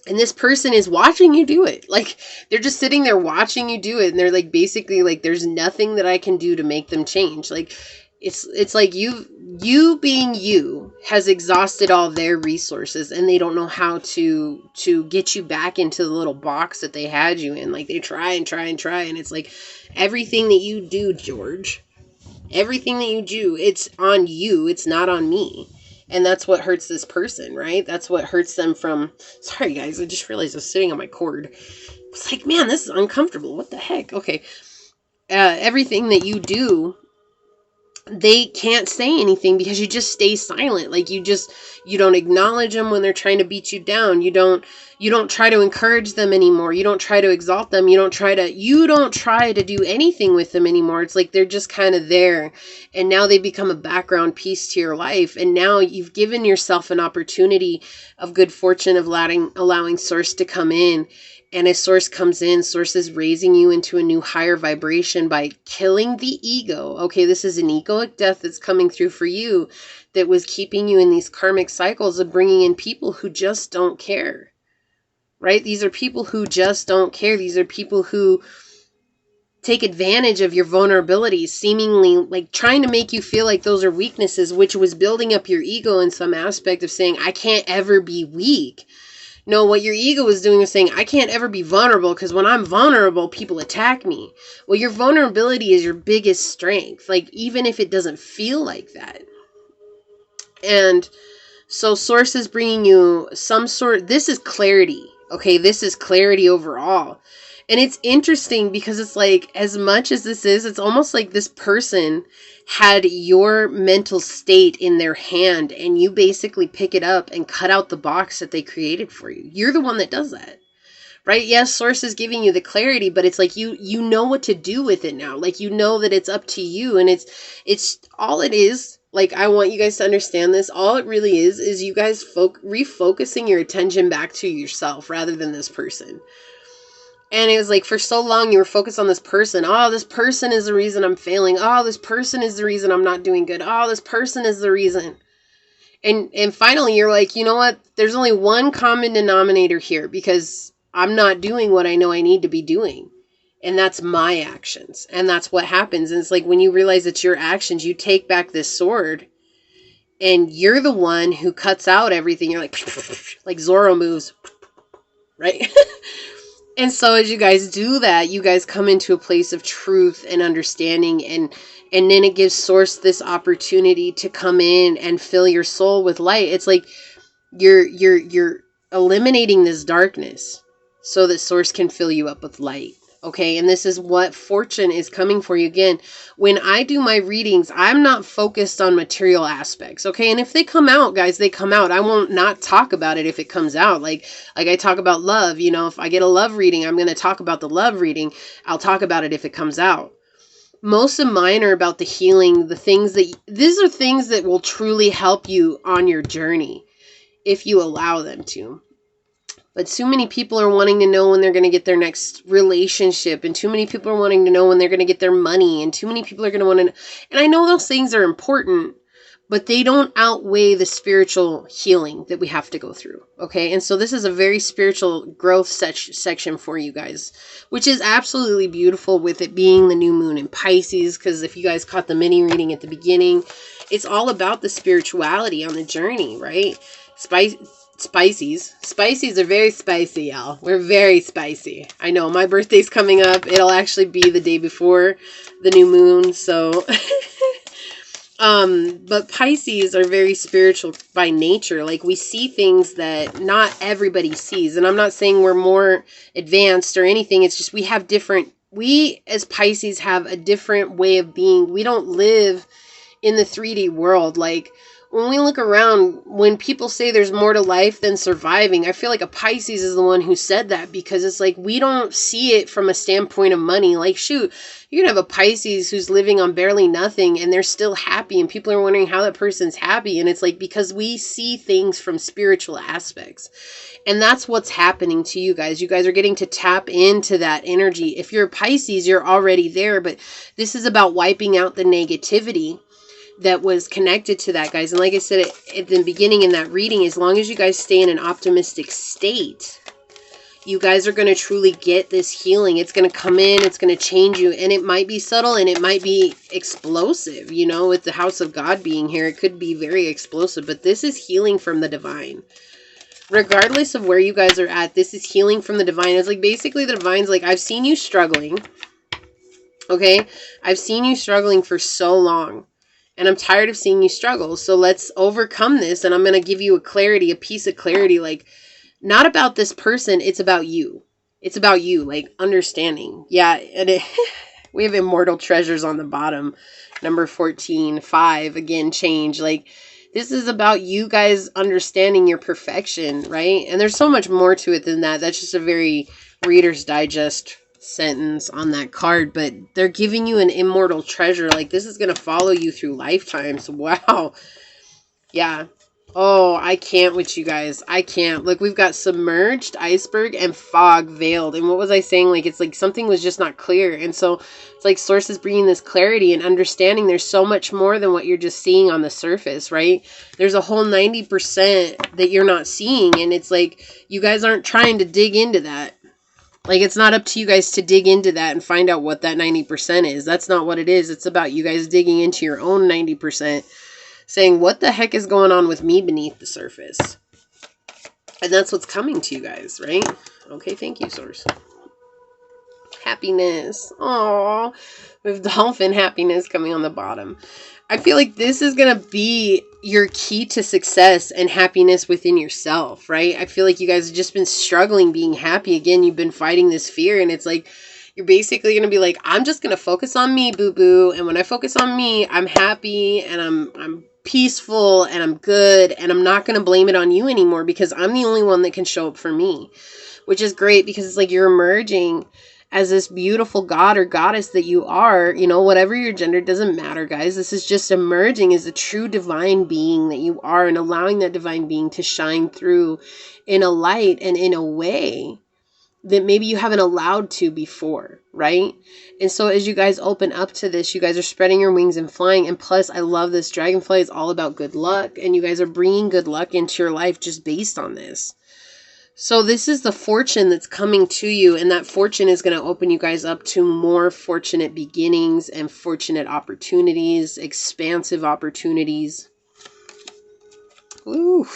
Speaker 1: And this person is watching you do it. Like, they're just sitting there watching you do it. And they're like, basically like, there's nothing that I can do to make them change. Like, it's like you being you has exhausted all their resources, and they don't know how to get you back into the little box that they had you in. Like, they try and try and try. And it's like, everything that you do, George, everything that you do, it's on you. It's not on me. And that's what hurts this person, right? That's what hurts them from... Sorry, guys. I just realized I was sitting on my cord. It's like, man, this is uncomfortable. What the heck? Okay. Everything that you do they can't say anything because you just stay silent. Like you don't acknowledge them when they're trying to beat you down. You don't try to encourage them anymore. You don't try to exalt them. You don't try to do anything with them anymore. It's like they're just kind of there. And now they become a background piece to your life. And now you've given yourself an opportunity of good fortune of allowing Source to come in. And as Source comes in, Source is raising you into a new higher vibration by killing the ego. Okay, this is an egoic death that's coming through for you that was keeping you in these karmic cycles of bringing in people who just don't care, right? These are people who just don't care. These are people who take advantage of your vulnerabilities, seemingly like trying to make you feel like those are weaknesses, which was building up your ego in some aspect of saying, I can't ever be weak. No, what your ego was doing was saying, I can't ever be vulnerable because when I'm vulnerable, people attack me. Well, your vulnerability is your biggest strength, like even if it doesn't feel like that. And so Source is bringing you this is clarity. Okay, this is clarity overall. And it's interesting because it's like, as much as this is, it's almost like this person had your mental state in their hand and you basically pick it up and cut out the box that they created for you. You're the one that does that, right? Yes, Source is giving you the clarity, but it's like you know what to do with it now. Like, you know that it's up to you, and it's all it is. Like, I want you guys to understand this. All it really is you guys refocusing your attention back to yourself rather than this person. And it was like, for so long you were focused on this person. Oh, this person is the reason I'm failing. Oh, this person is the reason I'm not doing good. Oh, this person is the reason. And finally you're like, you know what? There's only one common denominator here, because I'm not doing what I know I need to be doing. And that's my actions. And that's what happens. And it's like, when you realize it's your actions, you take back this sword and you're the one who cuts out everything. You're like Zorro moves, right? And so as you guys do that, you guys come into a place of truth and understanding, and then it gives Source this opportunity to come in and fill your soul with light. It's like you're eliminating this darkness so that Source can fill you up with light. Okay, and this is what fortune is coming for you. Again, when I do my readings, I'm not focused on material aspects. Okay, and if they come out, guys, they come out. I won't not talk about it if it comes out. Like I talk about love. You know, if I get a love reading, I'm going to talk about the love reading. I'll talk about it if it comes out. Most of mine are about the healing, these are things that will truly help you on your journey if you allow them to. But too many people are wanting to know when they're going to get their next relationship. And too many people are wanting to know when they're going to get their money. And too many people are going to want to... And I know those things are important, but they don't outweigh the spiritual healing that we have to go through. Okay? And so this is a very spiritual growth section for you guys, which is absolutely beautiful, with it being the new moon in Pisces. Because if you guys caught the mini reading at the beginning, it's all about the spirituality on the journey, right? Spices are very spicy, y'all. We're very spicy. I know, my birthday's coming up. It'll actually be the day before the new moon, so but Pisces are very spiritual by nature. Like, we see things that not everybody sees. And I'm not saying we're more advanced or anything. It's just we as Pisces have a different way of being. We don't live in the 3D world. Like, when we look around, when people say there's more to life than surviving, I feel like a Pisces is the one who said that, because it's like, we don't see it from a standpoint of money. Like, shoot, you can have a Pisces who's living on barely nothing and they're still happy, and people are wondering how that person's happy. And it's like, because we see things from spiritual aspects. And that's what's happening to you guys. You guys are getting to tap into that energy. If you're a Pisces, you're already there, but this is about wiping out the negativity that was connected to that, guys. And like I said at the beginning in that reading, as long as you guys stay in an optimistic state, you guys are going to truly get this healing. It's going to come in, it's going to change you, and it might be subtle and it might be explosive. You know, with the house of God being here, it could be very explosive, but this is healing from the divine. Regardless of where you guys are at, this is healing from the divine. It's like, basically the divine's like, I've seen you struggling. Okay? I've seen you struggling for so long. And I'm tired of seeing you struggle. So let's overcome this. And I'm going to give you a piece of clarity. Like, not about this person. It's about you. It's about you. Like, understanding. Yeah. And we have immortal treasures on the bottom. Number 14, 5, again, change. Like, this is about you guys understanding your perfection, right? And there's so much more to it than that. That's just a very Reader's Digest sentence on that card, but they're giving you an immortal treasure. Like, this is going to follow you through lifetimes. Wow. Yeah. Oh, I can't with you guys. I can't. Look, we've got submerged, iceberg, and fog veiled. And what was I saying? Like, it's like something was just not clear. And so it's like Source is bringing this clarity and understanding there's so much more than what you're just seeing on the surface, right? There's a whole 90% that you're not seeing. And it's like you guys aren't trying to dig into that. Like, it's not up to you guys to dig into that and find out what that 90% is. That's not what it is. It's about you guys digging into your own 90%. Saying, what the heck is going on with me beneath the surface? And that's what's coming to you guys, right? Okay, thank you, Source. Happiness. Aww. With dolphin happiness coming on the bottom. I feel like this is going to be your key to success and happiness within yourself, right? I feel like you guys have just been struggling being happy. Again, you've been fighting this fear, and it's like, you're basically going to be like, I'm just going to focus on me, boo-boo. And when I focus on me, I'm happy and I'm peaceful and I'm good. And I'm not going to blame it on you anymore because I'm the only one that can show up for me. Which is great because it's like you're emerging as this beautiful god or goddess that you are. You know, whatever your gender, doesn't matter, guys. This is just emerging as a true divine being that you are and allowing that divine being to shine through in a light and in a way that maybe you haven't allowed to before, right? And so as you guys open up to this, you guys are spreading your wings and flying. And plus, I love this. Dragonfly is all about good luck. And you guys are bringing good luck into your life just based on this. So this is the fortune that's coming to you. And that fortune is going to open you guys up to more fortunate beginnings and fortunate opportunities, expansive opportunities. Ooh,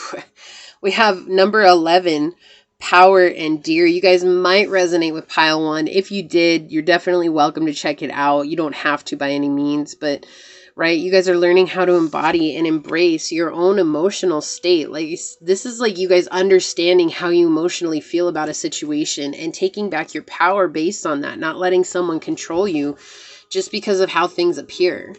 Speaker 1: we have number 11. Power and Deer. You guys might resonate with pile 1. If you did, you're definitely welcome to check it out. You don't have to by any means, but right, you guys are learning how to embody and embrace your own emotional state. Like, this is like you guys understanding how you emotionally feel about a situation and taking back your power based on that, not letting someone control you just because of how things appear.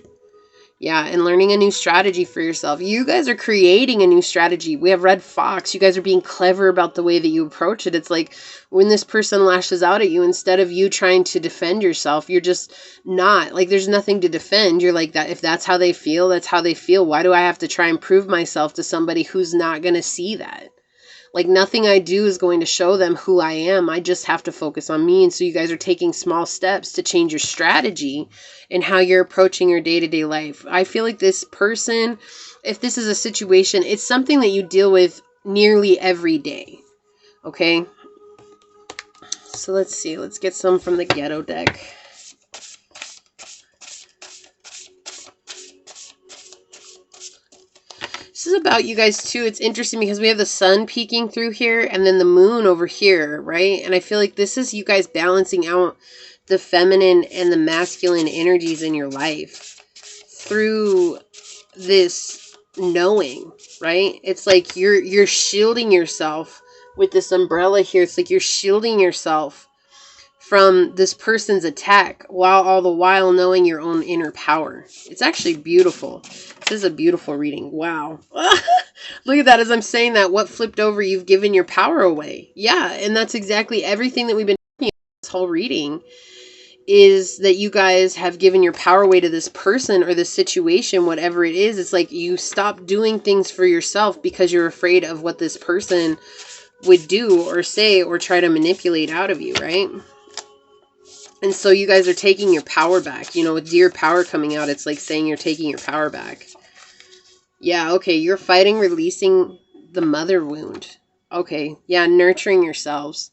Speaker 1: Yeah, and learning a new strategy for yourself. You guys are creating a new strategy. We have Red Fox. You guys are being clever about the way that you approach it. It's like when this person lashes out at you, instead of you trying to defend yourself, you're just not. Like, there's nothing to defend. You're like, that. If that's how they feel, that's how they feel. Why do I have to try and prove myself to somebody who's not going to see that? Like, nothing I do is going to show them who I am. I just have to focus on me. And so you guys are taking small steps to change your strategy and how you're approaching your day-to-day life. I feel like this person, if this is a situation, it's something that you deal with nearly every day. Okay? So let's see. Let's get some from the Ghetto deck. This is about you guys too. It's interesting because we have the sun peeking through here and then the moon over here, right? And I feel like this is you guys balancing out the feminine and the masculine energies in your life through this knowing, right? It's like you're shielding yourself with this umbrella here. It's like you're shielding yourself from this person's attack while all the while knowing your own inner power. It's actually beautiful. This is a beautiful reading. Wow. Look at that. As I'm saying that, what flipped over? You've given your power away. Yeah. And that's exactly everything that we've been talking about this whole reading, is that you guys have given your power away to this person or this situation, whatever it is. It's like you stop doing things for yourself because you're afraid of what this person would do or say or try to manipulate out of you, right? And so you guys are taking your power back. You know, with Deer power coming out, it's like saying you're taking your power back. Yeah, okay, you're fighting releasing the mother wound. Okay, yeah, nurturing yourselves.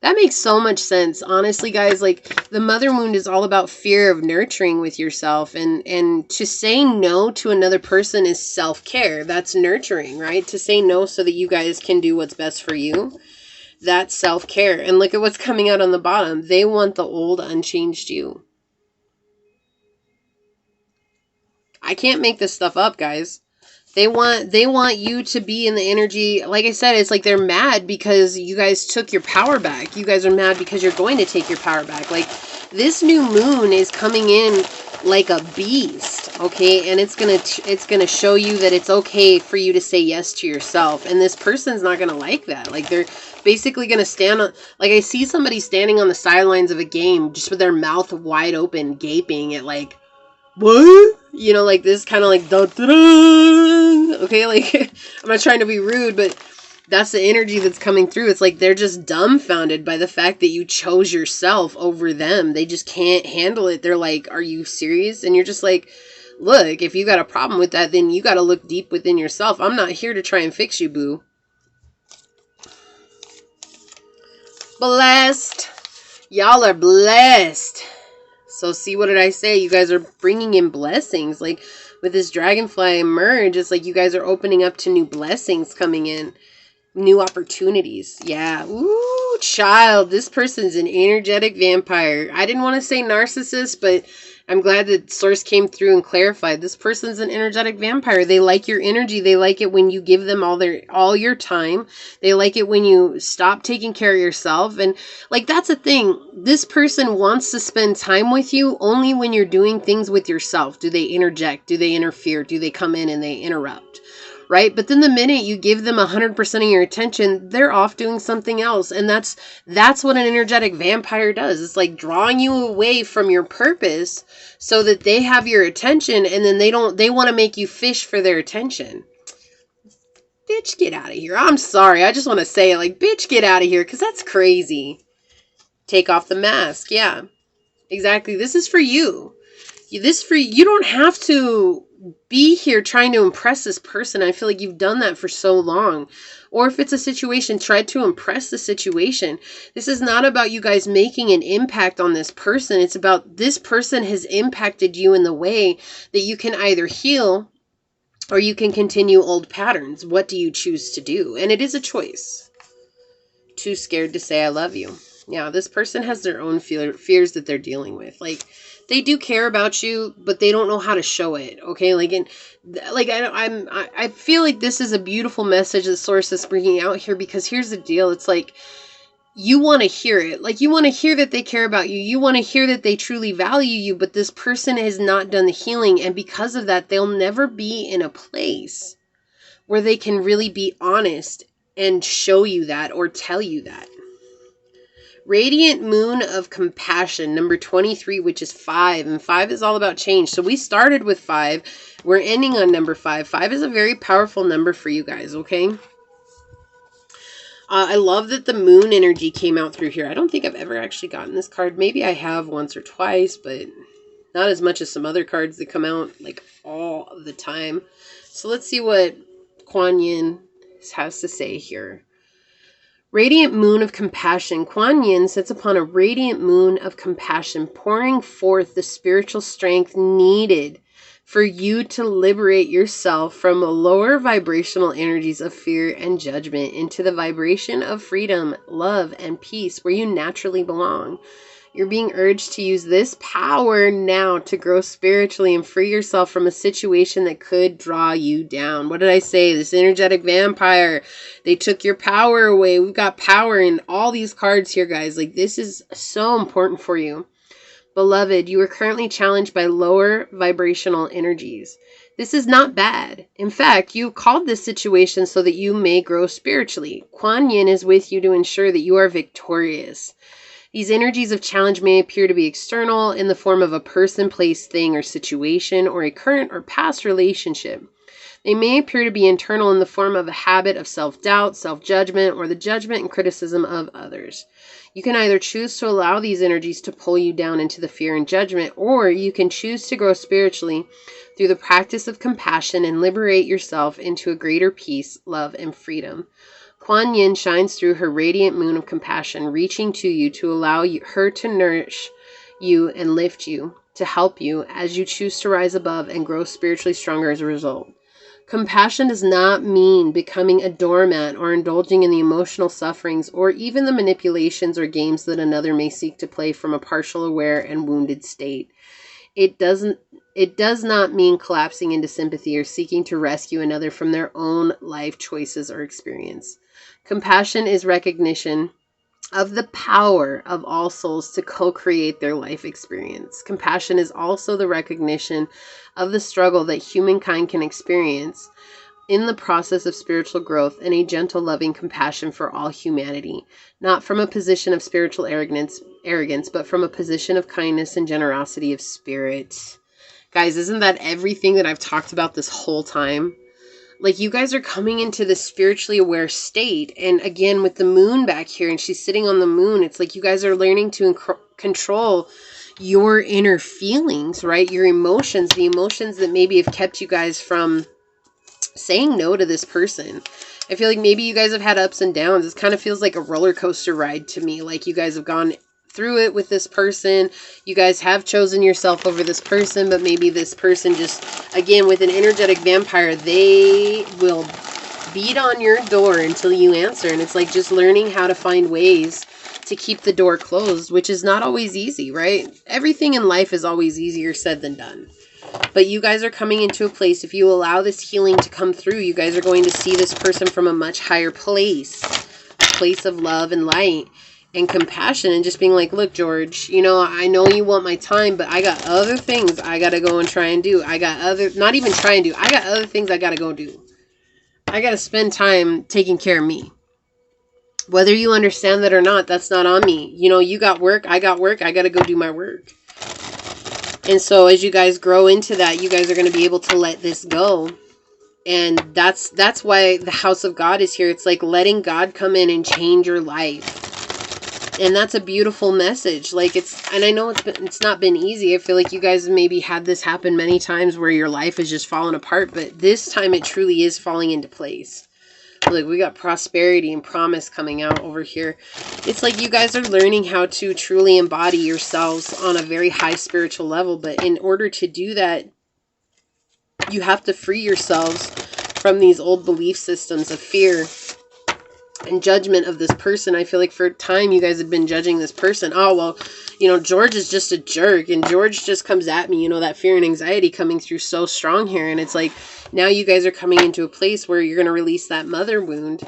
Speaker 1: That makes so much sense. Honestly, guys, like, the mother wound is all about fear of nurturing with yourself. And to say no to another person is self-care. That's nurturing, right? To say no so that you guys can do what's best for you. That's self-care. And look at what's coming out on the bottom. They want the old, unchanged you. I can't make this stuff up, guys. They want you to be in the energy. Like I said, it's like they're mad because you guys took your power back. You guys are mad because you're going to take your power back. Like, this new moon is coming in like a beast, okay? And it's gonna show you that it's okay for you to say yes to yourself. And this person's not gonna like that. Like, they're basically gonna stand on, like, I see somebody standing on the sidelines of a game just with their mouth wide open, gaping at, like, what? You know, like this kind of like, da, da, da. Okay, like, I'm not trying to be rude, but that's the energy that's coming through. It's like they're just dumbfounded by the fact that you chose yourself over them. They just can't handle it. They're like, are you serious? And you're just like, look, if you got a problem with that, then you got to look deep within yourself. I'm not here to try and fix you, boo. Blessed. Y'all are blessed. So see, what did I say? You guys are bringing in blessings. Like, with this dragonfly emerge, it's like you guys are opening up to new blessings coming in. New opportunities. Yeah. Ooh, child. This person's an energetic vampire. I didn't want to say narcissist, but I'm glad that Source came through and clarified. This person's an energetic vampire. They like your energy. They like it when you give them all your time. They like it when you stop taking care of yourself. And like, that's a thing. This person wants to spend time with you only when you're doing things with yourself. Do they interject? Do they interfere? Do they come in and they interrupt? Right? But then the minute you give them 100% of your attention, they're off doing something else. And that's what an energetic vampire does. It's like drawing you away from your purpose so that they have your attention, and then they want to make you fish for their attention. Bitch, get out of here. I'm sorry. I just want to say it, like, bitch, get out of here, because that's crazy. Take off the mask. Yeah, exactly. This is for you. You don't have to be here trying to impress this person. I feel like you've done that for so long. Or if it's a situation, try to impress the situation. This is not about you guys making an impact on this person. It's about this person has impacted you in the way that you can either heal or you can continue old patterns. What do you choose to do? And it is a choice. Too scared to say I love you. Yeah, this person has their own fears that they're dealing with. Like, they do care about you, but they don't know how to show it. Okay, like, and like I feel like this is a beautiful message that Source is bringing out here, because here's the deal. It's like, you want to hear it. Like, you want to hear that they care about you. You want to hear that they truly value you, but this person has not done the healing, and because of that, they'll never be in a place where they can really be honest and show you that or tell you that. Radiant Moon of Compassion, number 23, which is 5. And 5 is all about change. So we started with 5. We're ending on number 5. 5 is a very powerful number for you guys, okay? I love that the moon energy came out through here. I don't think I've ever actually gotten this card. Maybe I have once or twice, but not as much as some other cards that come out like all the time. So let's see what Kuan Yin has to say here. Radiant Moon of Compassion. Kuan Yin sits upon a radiant moon of compassion, pouring forth the spiritual strength needed for you to liberate yourself from the lower vibrational energies of fear and judgment into the vibration of freedom, love, and peace where you naturally belong. You're being urged to use this power now to grow spiritually and free yourself from a situation that could draw you down. What did I say? This energetic vampire. They took your power away. We've got power in all these cards here, guys. Like, this is so important for you. Beloved, you are currently challenged by lower vibrational energies. This is not bad. In fact, you called this situation so that you may grow spiritually. Kuan Yin is with you to ensure that you are victorious. These energies of challenge may appear to be external in the form of a person, place, thing, or situation, or a current or past relationship. They may appear to be internal in the form of a habit of self-doubt, self-judgment, or the judgment and criticism of others. You can either choose to allow these energies to pull you down into the fear and judgment, or you can choose to grow spiritually through the practice of compassion and liberate yourself into a greater peace, love, and freedom. Kuan Yin shines through her radiant moon of compassion, reaching to you to allow her to nourish you and lift you, to help you as you choose to rise above and grow spiritually stronger as a result. Compassion does not mean becoming a doormat or indulging in the emotional sufferings or even the manipulations or games that another may seek to play from a partial aware and wounded state. It does not mean collapsing into sympathy or seeking to rescue another from their own life choices or experience. Compassion is recognition of the power of all souls to co-create their life experience. Compassion is also the recognition of the struggle that humankind can experience in the process of spiritual growth, and a gentle, loving compassion for all humanity, not from a position of spiritual arrogance, but from a position of kindness and generosity of spirit. Guys, isn't that everything that I've talked about this whole time? Like, you guys are coming into this spiritually aware state. And again, with the moon back here, and she's sitting on the moon, it's like you guys are learning to control your inner feelings, right? Your emotions, the emotions that maybe have kept you guys from saying no to this person. I feel like maybe you guys have had ups and downs. It kind of feels like a roller coaster ride to me. Like you guys have gone through it with this person. You guys have chosen yourself over this person, but maybe this person just, again, with an energetic vampire, they will beat on your door until you answer. And it's like just learning how to find ways to keep the door closed, which is not always easy, right? Everything in life is always easier said than done. But you guys are coming into a place, if you allow this healing to come through, you guys are going to see this person from a much higher place, a place of love and light and compassion, and just being like, look, George, you know, I know you want my time, but I got other things I got to go and try and do. I got other, not even try and do, I got other things I got to go do. I got to spend time taking care of me. Whether you understand that or not, that's not on me. You know, you got work, I got to go do my work. And so as you guys grow into that, you guys are going to be able to let this go. And that's why the house of God is here. It's like letting God come in and change your life. And that's a beautiful message. Like and I know it's not been easy. I feel like you guys maybe had this happen many times where your life is just falling apart, but this time it truly is falling into place. Like we got prosperity and promise coming out over here. It's like you guys are learning how to truly embody yourselves on a very high spiritual level. But in order to do that, you have to free yourselves from these old belief systems of fear and judgment of this person. I feel like for a time you guys have been judging this person. Oh, well, you know, George is just a jerk, and George just comes at me, you know, that fear and anxiety coming through so strong here. And it's like, now you guys are coming into a place where you're going to release that mother wound,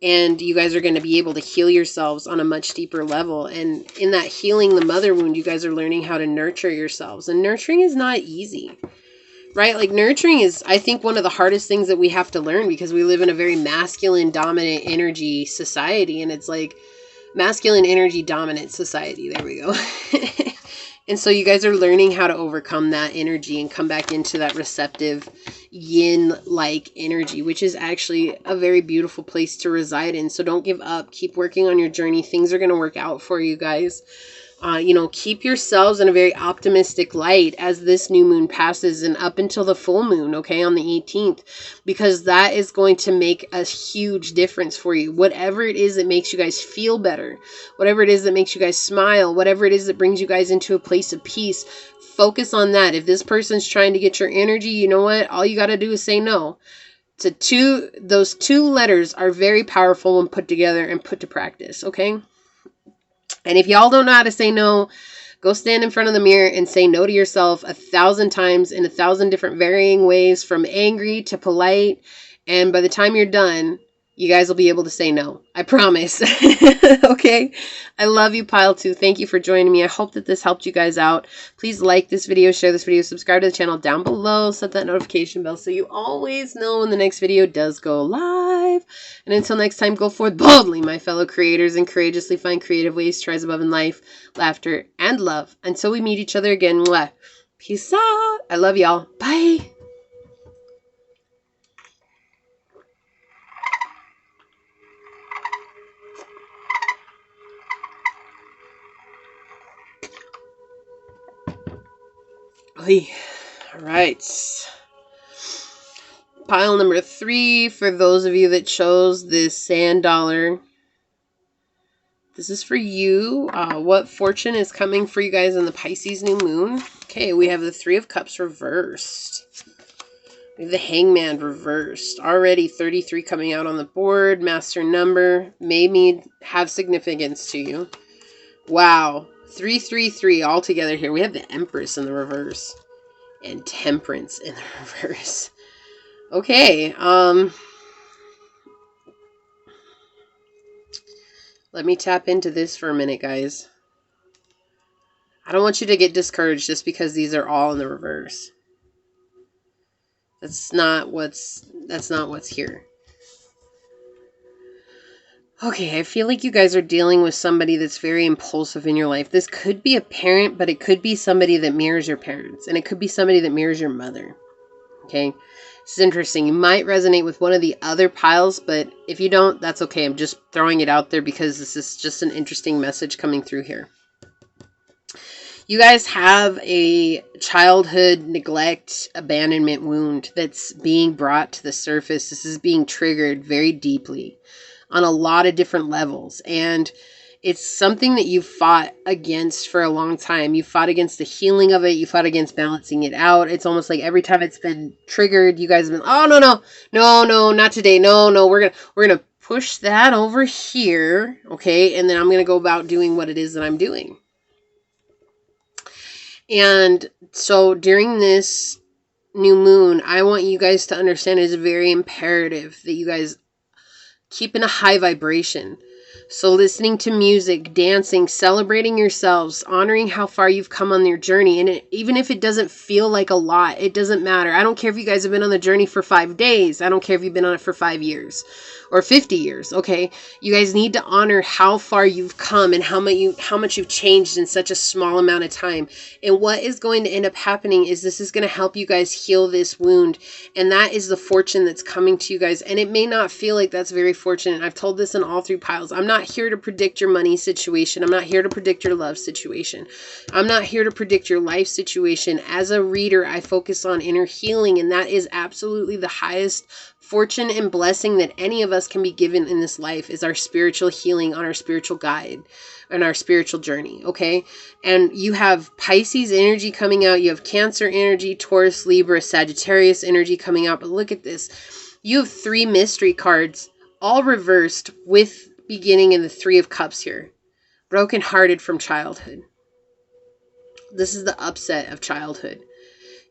Speaker 1: and you guys are going to be able to heal yourselves on a much deeper level. And in that healing the mother wound, you guys are learning how to nurture yourselves. And nurturing is not easy. Right? Like nurturing is, I think, one of the hardest things that we have to learn, because we live in a very masculine dominant energy society. And it's like masculine energy dominant society. There we go. And so you guys are learning how to overcome that energy and come back into that receptive yin-like energy, which is actually a very beautiful place to reside in. So don't give up. Keep working on your journey. Things are going to work out for you guys. You know, keep yourselves in a very optimistic light as this new moon passes and up until the full moon, okay, on the 18th, because that is going to make a huge difference for you. Whatever it is that makes you guys feel better, whatever it is that makes you guys smile, whatever it is that brings you guys into a place of peace, focus on that. If this person's trying to get your energy, you know what? All you got to do is say no. Those two letters are very powerful when put together and put to practice, okay? And if y'all don't know how to say no, go stand in front of the mirror and say no to yourself 1,000 times in 1,000 different varying ways, from angry to polite. And by the time you're done, you guys will be able to say no. I promise. Okay? I love you, Pile 2. Thank you for joining me. I hope that this helped you guys out. Please like this video, share this video, subscribe to the channel down below, set that notification bell so you always know when the next video does go live. And until next time, go forth boldly, my fellow creators, and courageously find creative ways to rise above in life, laughter, and love. Until we meet each other again, mwah. Peace out. I love y'all. Bye. All right. Pile number 3, for those of you that chose this sand dollar. This is for you. What fortune is coming for you guys in the Pisces new moon? Okay, we have the 3 of Cups reversed. We have the Hangman reversed. Already 33 coming out on the board. Master number may have significance to you. Wow. 333 all together here. We have the Empress in the reverse. And Temperance in the reverse. Okay. Let me tap into this for a minute, guys. I don't want you to get discouraged just because these are all in the reverse. That's not what's here. Okay, I feel like you guys are dealing with somebody that's very impulsive in your life. This could be a parent, but it could be somebody that mirrors your parents. And it could be somebody that mirrors your mother. Okay, this is interesting. You might resonate with one of the other piles, but if you don't, that's okay. I'm just throwing it out there because this is just an interesting message coming through here. You guys have a childhood neglect, abandonment wound that's being brought to the surface. This is being triggered very deeply on a lot of different levels. And it's something that you fought against for a long time. You fought against the healing of it. You fought against balancing it out. It's almost like every time it's been triggered, you guys have been, oh, no, not today. No, we're going to push that over here. Okay. And then I'm going to go about doing what it is that I'm doing. And so during this new moon, I want you guys to understand it is very imperative that you guys keep in a high vibration. So listening to music, dancing, celebrating yourselves, honoring how far you've come on your journey. And even if it doesn't feel like a lot, it doesn't matter. I don't care if you guys have been on the journey for 5 days. I don't care if you've been on it for 5 years or 50 years. Okay. You guys need to honor how far you've come and how much you've changed in such a small amount of time. And what is going to end up happening is this is going to help you guys heal this wound. And that is the fortune that's coming to you guys. And it may not feel like that's very fortunate. I've told this in all 3 piles. I'm not here to predict your money situation. I'm not here to predict your love situation. I'm not here to predict your life situation. As a reader, I focus on inner healing, and that is absolutely the highest fortune and blessing that any of us can be given in this life is our spiritual healing on our spiritual guide and our spiritual journey. Okay. And you have Pisces energy coming out. You have Cancer energy, Taurus, Libra, Sagittarius energy coming out. But look at this. You have 3 mystery cards all reversed with beginning in the 3 of Cups here. Brokenhearted from childhood. This is the upset of childhood.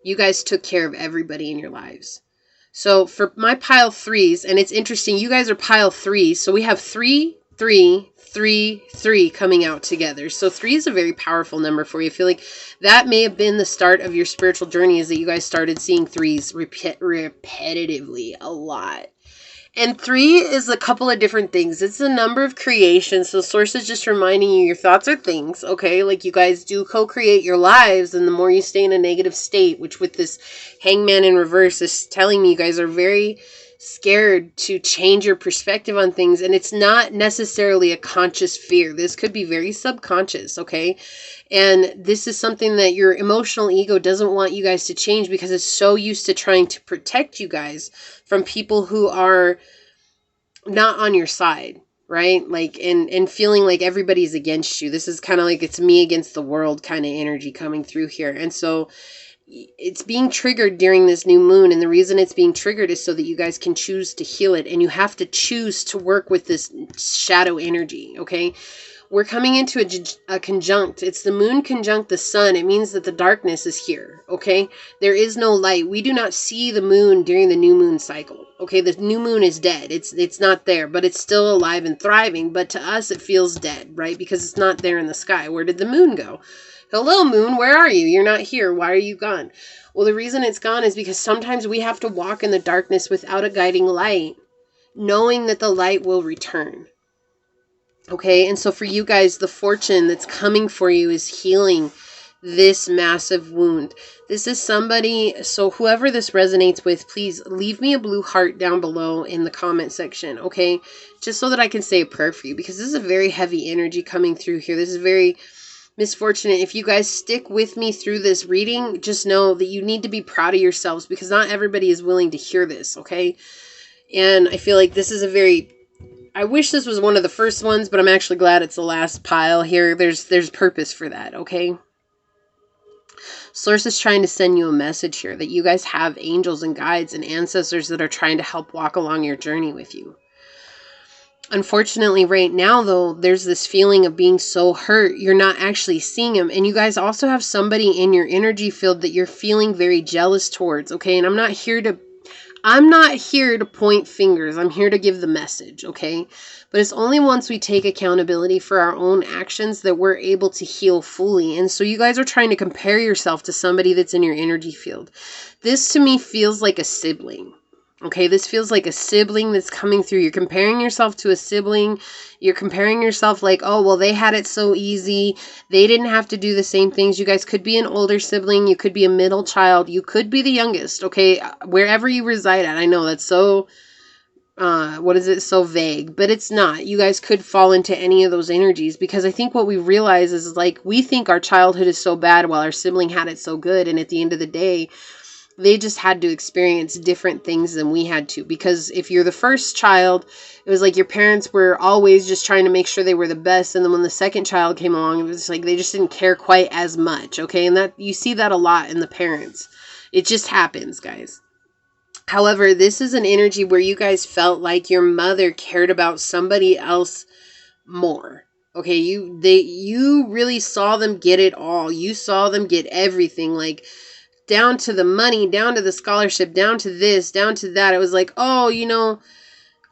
Speaker 1: You guys took care of everybody in your lives. So for my pile 3s, and it's interesting, you guys are pile 3s. So we have 3, 3, 3, 3 coming out together. So 3 is a very powerful number for you. I feel like that may have been the start of your spiritual journey, is that you guys started seeing 3s repetitively a lot. And 3 is a couple of different things. It's a number of creations. So Source is just reminding you your thoughts are things, okay? Like you guys do co-create your lives, and the more you stay in a negative state, which with this Hangman in reverse is telling me you guys are very scared to change your perspective on things. And it's not necessarily a conscious fear. This could be very subconscious, okay? And this is something that your emotional ego doesn't want you guys to change because it's so used to trying to protect you guys from people who are not on your side, right? Like, and feeling like everybody's against you. This is kind of like it's me against the world kind of energy coming through here. And so it's being triggered during this new moon. And the reason it's being triggered is so that you guys can choose to heal it. And you have to choose to work with this shadow energy, okay? We're coming into a conjunct. It's the moon conjunct the sun. It means that the darkness is here, okay? There is no light. We do not see the moon during the new moon cycle, okay? The new moon is dead. It's not there, but it's still alive and thriving. But to us, it feels dead, right? Because it's not there in the sky. Where did the moon go? Hello, moon, where are you? You're not here. Why are you gone? Well, the reason it's gone is because sometimes we have to walk in the darkness without a guiding light, knowing that the light will return. Okay, and so for you guys, the fortune that's coming for you is healing this massive wound. This is somebody, so whoever this resonates with, please leave me a blue heart down below in the comment section, okay? Just so that I can say a prayer for you, because this is a very heavy energy coming through here. This is very misfortunate. If you guys stick with me through this reading, just know that you need to be proud of yourselves, because not everybody is willing to hear this, okay? And I feel like this is a very... I wish this was one of the first ones, but I'm actually glad it's the last pile here. There's purpose for that, okay? Source is trying to send you a message here that you guys have angels and guides and ancestors that are trying to help walk along your journey with you. Unfortunately, right now, though, there's this feeling of being so hurt, you're not actually seeing them. And you guys also have somebody in your energy field that you're feeling very jealous towards, okay? And I'm not here to I'm not here to point fingers. I'm here to give the message, okay? But it's only once we take accountability for our own actions that we're able to heal fully. And so you guys are trying to compare yourself to somebody that's in your energy field. This to me feels like a sibling. Okay, this feels like a sibling that's coming through. You're comparing yourself to a sibling. You're comparing yourself like, oh, well, they had it so easy. They didn't have to do the same things. You guys could be an older sibling. You could be a middle child. You could be the youngest, okay? Wherever you reside at. I know that's so, so vague, but it's not. You guys could fall into any of those energies, because I think what we realize is, like, we think our childhood is so bad while our sibling had it so good. And at the end of the day, they just had to experience different things than we had to. Because if you're the first child, it was like your parents were always just trying to make sure they were the best. And then when the second child came along, it was like they just didn't care quite as much. Okay. And that, you see that a lot in the parents. It just happens, guys. However, this is an energy where you guys felt like your mother cared about somebody else more. Okay. You really saw them get it all. You saw them get everything. Like, down to the money, down to the scholarship, down to this, down to that. It was like, oh, you know,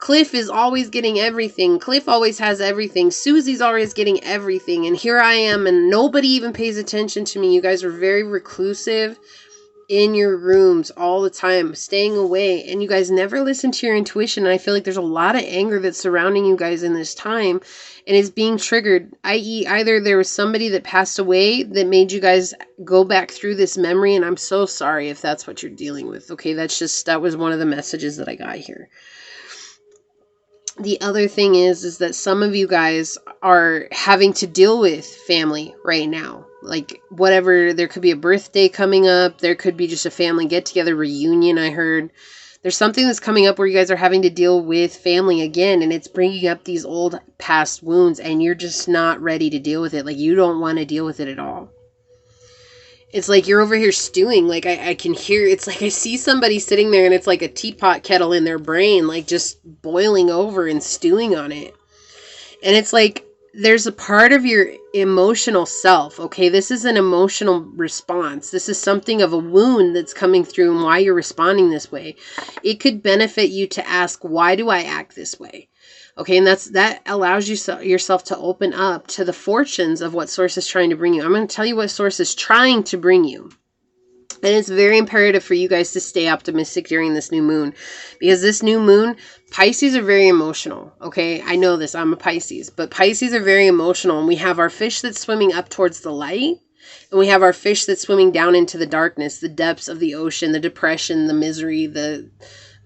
Speaker 1: Cliff is always getting everything. Cliff always has everything. Susie's always getting everything. And here I am, and nobody even pays attention to me. You guys are very reclusive in your rooms all the time, staying away, and you guys never listen to your intuition. And I feel like there's a lot of anger that's surrounding you guys in this time, and is being triggered, i.e. either there was somebody that passed away that made you guys go back through this memory, and I'm so sorry if that's what you're dealing with. Okay, that was one of the messages that I got here. The other thing is that some of you guys are having to deal with family right now. Like, whatever, there could be a birthday coming up. There could be just a family get-together reunion, I heard. There's something that's coming up where you guys are having to deal with family again, and it's bringing up these old past wounds, and you're just not ready to deal with it. Like, you don't want to deal with it at all. It's like you're over here stewing. Like, I can hear, it's like I see somebody sitting there, and it's like a teapot kettle in their brain, like just boiling over and stewing on it. And it's like, there's a part of your emotional self, okay? This is an emotional response. This is something of a wound that's coming through and why you're responding this way. It could benefit you to ask, why do I act this way? Okay, and that allows you yourself to open up to the fortunes of what Source is trying to bring you. I'm going to tell you what Source is trying to bring you. And it's very imperative for you guys to stay optimistic during this new moon. Because this new moon, Pisces are very emotional. Okay, I know this. I'm a Pisces. But Pisces are very emotional. And we have our fish that's swimming up towards the light. And we have our fish that's swimming down into the darkness, the depths of the ocean, the depression, the misery, the,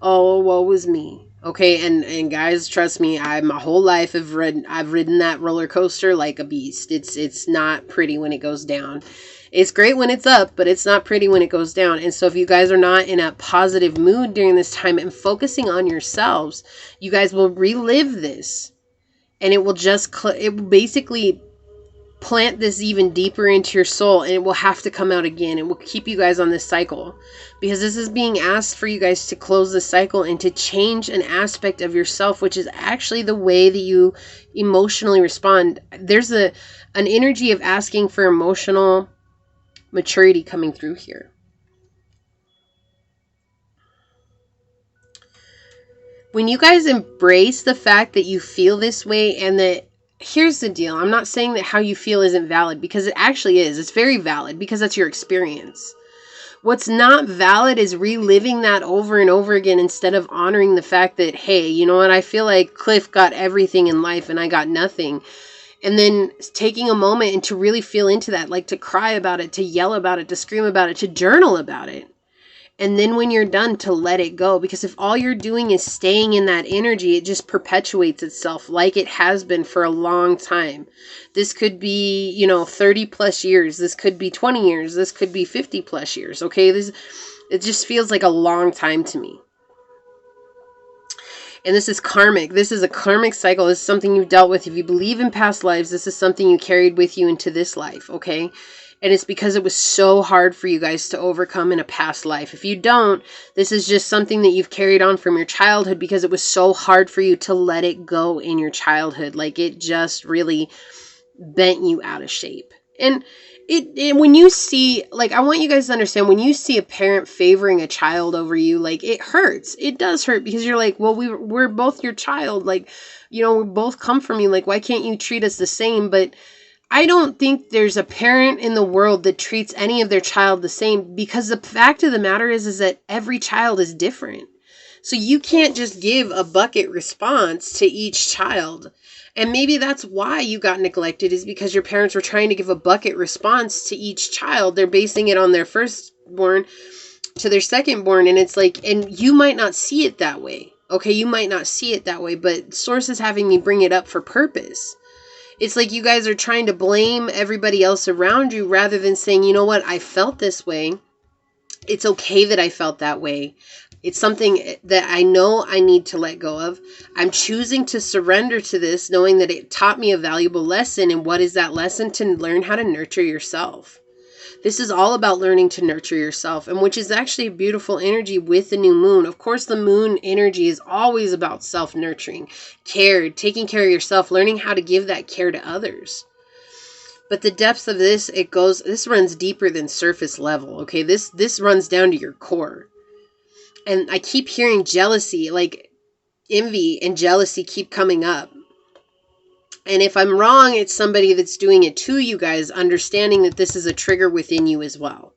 Speaker 1: oh, woe was me. Okay, and guys, trust me, my whole life I've ridden that roller coaster like a beast. It's not pretty when it goes down. It's great when it's up, but it's not pretty when it goes down. And so if you guys are not in a positive mood during this time and focusing on yourselves, you guys will relive this. And it will basically plant this even deeper into your soul, and it will have to come out again. It will keep you guys on this cycle, because this is being asked for you guys to close the cycle and to change an aspect of yourself, which is actually the way that you emotionally respond. There's an energy of asking for emotional maturity coming through here. When you guys embrace the fact that you feel this way, and that, here's the deal. I'm not saying that how you feel isn't valid, because it actually is. It's very valid, because that's your experience. What's not valid is reliving that over and over again, instead of honoring the fact that, hey, you know what? I feel like Cliff got everything in life and I got nothing. And then taking a moment and to really feel into that, like to cry about it, to yell about it, to scream about it, to journal about it. And then when you're done, to let it go. Because if all you're doing is staying in that energy, it just perpetuates itself like it has been for a long time. This could be, 30 plus years. This could be 20 years. This could be 50 plus years. Okay, it just feels like a long time to me. And this is karmic. This is a karmic cycle. This is something you've dealt with. If you believe in past lives, this is something you carried with you into this life, okay? And it's because it was so hard for you guys to overcome in a past life. If you don't, this is just something that you've carried on from your childhood, because it was so hard for you to let it go in your childhood. Like, it just really bent you out of shape. And when you see, like, I want you guys to understand, when you see a parent favoring a child over you, like, it hurts. It does hurt, because you're like, well, we're both your child. Like, you know, we both come from you. Like, why can't you treat us the same? But I don't think there's a parent in the world that treats any of their child the same, because the fact of the matter is that every child is different. So you can't just give a bucket response to each child. And maybe that's why you got neglected, is because your parents were trying to give a bucket response to each child. They're basing it on their firstborn to their secondborn. And it's like, and you might not see it that way. Okay, you might not see it that way, but Source is having me bring it up for purpose. It's like you guys are trying to blame everybody else around you, rather than saying, you know what, I felt this way. It's okay that I felt that way. It's something that I know I need to let go of. I'm choosing to surrender to this, knowing that it taught me a valuable lesson. And what is that lesson? To learn how to nurture yourself. This is all about learning to nurture yourself, and which is actually a beautiful energy with the new moon. Of course, the moon energy is always about self-nurturing, care, taking care of yourself, learning how to give that care to others. But the depths of this, this runs deeper than surface level, okay? This runs down to your core. And I keep hearing jealousy, like envy and jealousy keep coming up. And if I'm wrong, it's somebody that's doing it to you guys, understanding that this is a trigger within you as well.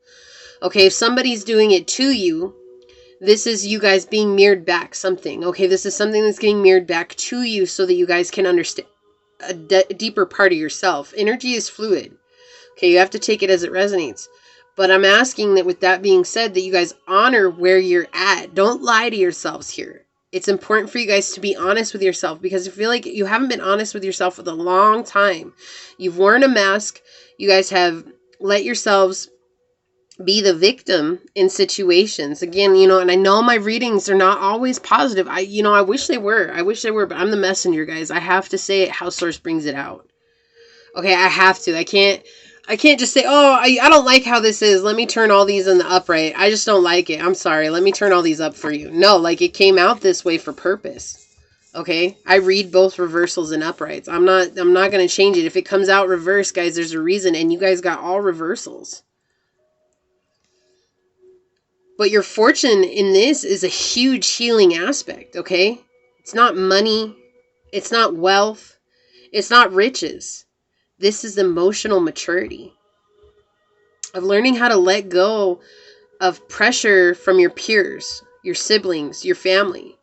Speaker 1: Okay, if somebody's doing it to you, this is you guys being mirrored back something. Okay, this is something that's getting mirrored back to you, so that you guys can understand a deeper part of yourself. Energy is fluid. Okay, you have to take it as it resonates. But I'm asking that, with that being said, that you guys honor where you're at. Don't lie to yourselves here. It's important for you guys to be honest with yourself, because I feel like you haven't been honest with yourself for a long time. You've worn a mask. You guys have let yourselves be the victim in situations. Again, you know, and I know my readings are not always positive. I wish they were. But I'm the messenger, guys. I have to say it how Source brings it out. Okay, I have to. I can't just say, oh, I don't like how this is. Let me turn all these in the upright. I just don't like it. I'm sorry. Let me turn all these up for you. No, like, it came out this way for purpose. Okay? I read both reversals and uprights. I'm not going to change it. If it comes out reverse, guys, there's a reason. And you guys got all reversals. But your fortune in this is a huge healing aspect, okay? It's not money. It's not wealth. It's not riches. This is emotional maturity. Of learning how to let go of pressure from your peers, your siblings, your family.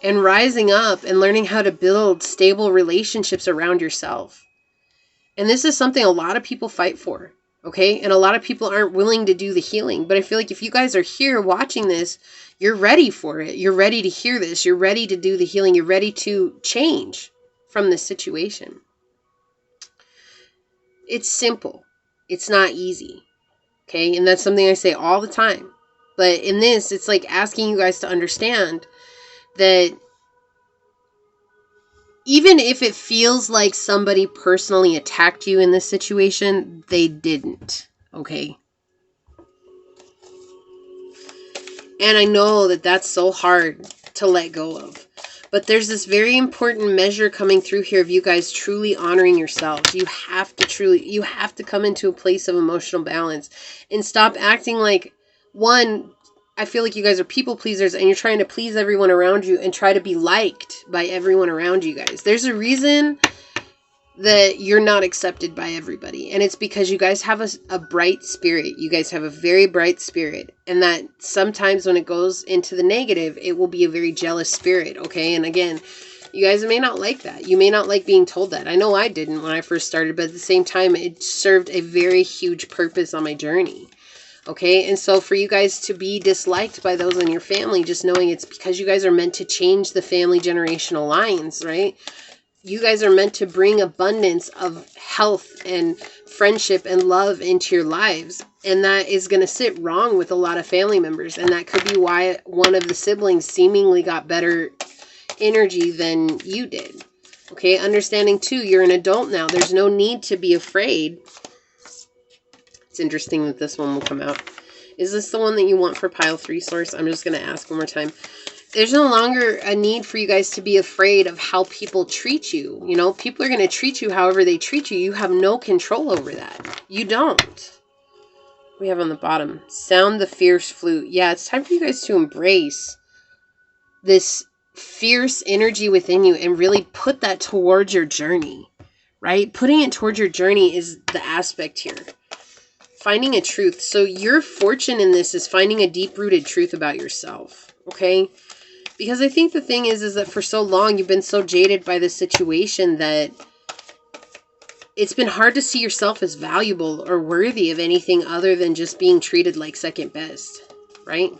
Speaker 1: And rising up and learning how to build stable relationships around yourself. And this is something a lot of people fight for. Okay, and a lot of people aren't willing to do the healing. But I feel like if you guys are here watching this, you're ready for it. You're ready to hear this. You're ready to do the healing. You're ready to change from this situation. It's simple. It's not easy. Okay, and that's something I say all the time. But in this, it's like asking you guys to understand that even if it feels like somebody personally attacked you in this situation, they didn't. Okay. And I know that that's so hard to let go of. But there's this very important measure coming through here of you guys truly honoring yourselves. You have to come into a place of emotional balance and stop acting like, one, I feel like you guys are people pleasers and you're trying to please everyone around you and try to be liked by everyone around you guys. There's a reason that you're not accepted by everybody. And it's because you guys have a bright spirit. You guys have a very bright spirit. And that sometimes when it goes into the negative, it will be a very jealous spirit. Okay. And again, you guys may not like that. You may not like being told that. I know I didn't when I first started, but at the same time, it served a very huge purpose on my journey. Okay. And so for you guys to be disliked by those in your family, just knowing it's because you guys are meant to change the family generational lines, right? You guys are meant to bring abundance of health and friendship and love into your lives. And that is going to sit wrong with a lot of family members. And that could be why one of the siblings seemingly got better energy than you did. Okay, understanding too, you're an adult now. There's no need to be afraid. It's interesting that this one will come out. Is this the one that you want for pile 3, Source? I'm just going to ask one more time. There's no longer a need for you guys to be afraid of how people treat you. You know, people are going to treat you however they treat you. You have no control over that. You don't. We have on the bottom, sound the fierce flute. Yeah, it's time for you guys to embrace this fierce energy within you and really put that towards your journey, right? Putting it towards your journey is the aspect here. Finding a truth. So your fortune in this is finding a deep-rooted truth about yourself, okay? Because I think the thing is that for so long you've been so jaded by the situation that it's been hard to see yourself as valuable or worthy of anything other than just being treated like second best, right?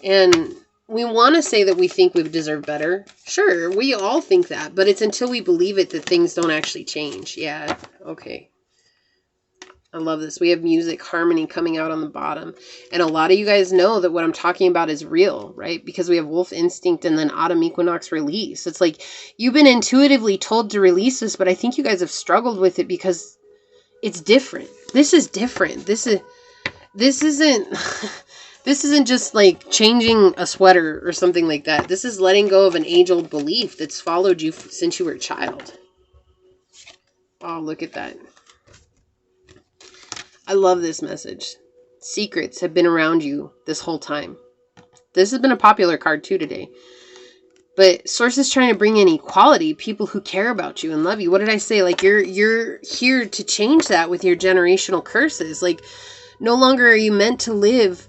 Speaker 1: And we want to say that we think we deserve better. Sure, we all think that, but it's until we believe it that things don't actually change. Yeah, okay. I love this. We have music, harmony coming out on the bottom. And a lot of you guys know that what I'm talking about is real, right? Because we have wolf instinct and then autumn equinox release. It's like you've been intuitively told to release this, but I think you guys have struggled with it because it's different. This is different. This isn't this isn't just like changing a sweater or something like that. This is letting go of an age-old belief that's followed you since you were a child. Oh, look at that. I love this message. Secrets have been around you this whole time. This has been a popular card too today. But Source is trying to bring in equality, people who care about you and love you. What did I say? Like you're here to change that with your generational curses. Like no longer are you meant to live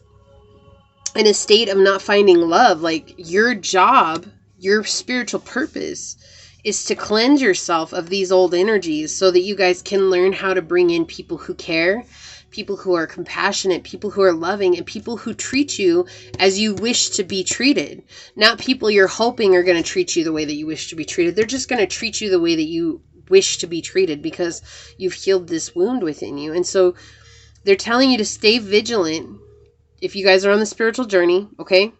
Speaker 1: in a state of not finding love. Like your job, your spiritual purpose is to cleanse yourself of these old energies so that you guys can learn how to bring in people who care, people who are compassionate, people who are loving, and people who treat you as you wish to be treated. Not people you're hoping are going to treat you the way that you wish to be treated. They're just going to treat you the way that you wish to be treated because you've healed this wound within you. And so they're telling you to stay vigilant if you guys are on the spiritual journey, okay?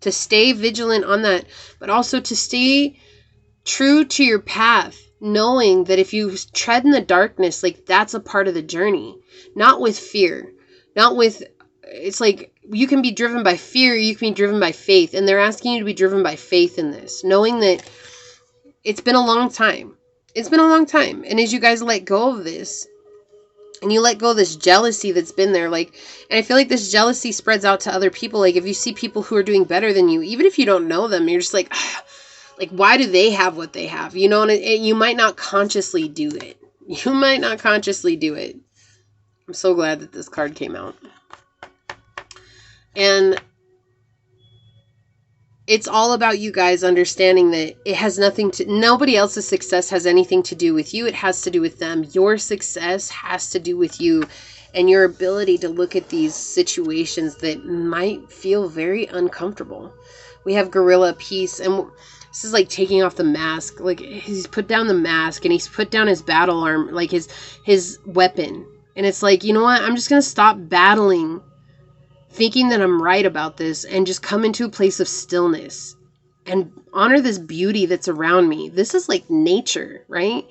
Speaker 1: To stay vigilant on that, but also to stay true to your path, knowing that if you tread in the darkness, like that's a part of the journey, not with fear, not with, it's like you can be driven by fear, you can be driven by faith, and they're asking you to be driven by faith in this, knowing that it's been a long time. It's been a long time. And as you guys let go of this, and you let go of this jealousy that's been there, like, and I feel like this jealousy spreads out to other people. Like if you see people who are doing better than you, even if you don't know them, you're just like, like, why do they have what they have? You know, and you might not consciously do it. You might not consciously do it. I'm so glad that this card came out. And it's all about you guys understanding that it has nothing to, nobody else's success has anything to do with you. It has to do with them. Your success has to do with you and your ability to look at these situations that might feel very uncomfortable. We have Gorilla Peace, and this is like taking off the mask. Like he's put down the mask and he's put down his battle arm, like his weapon. And it's like, you know what? I'm just going to stop battling, thinking that I'm right about this, and just come into a place of stillness and honor this beauty that's around me. This is like nature, right?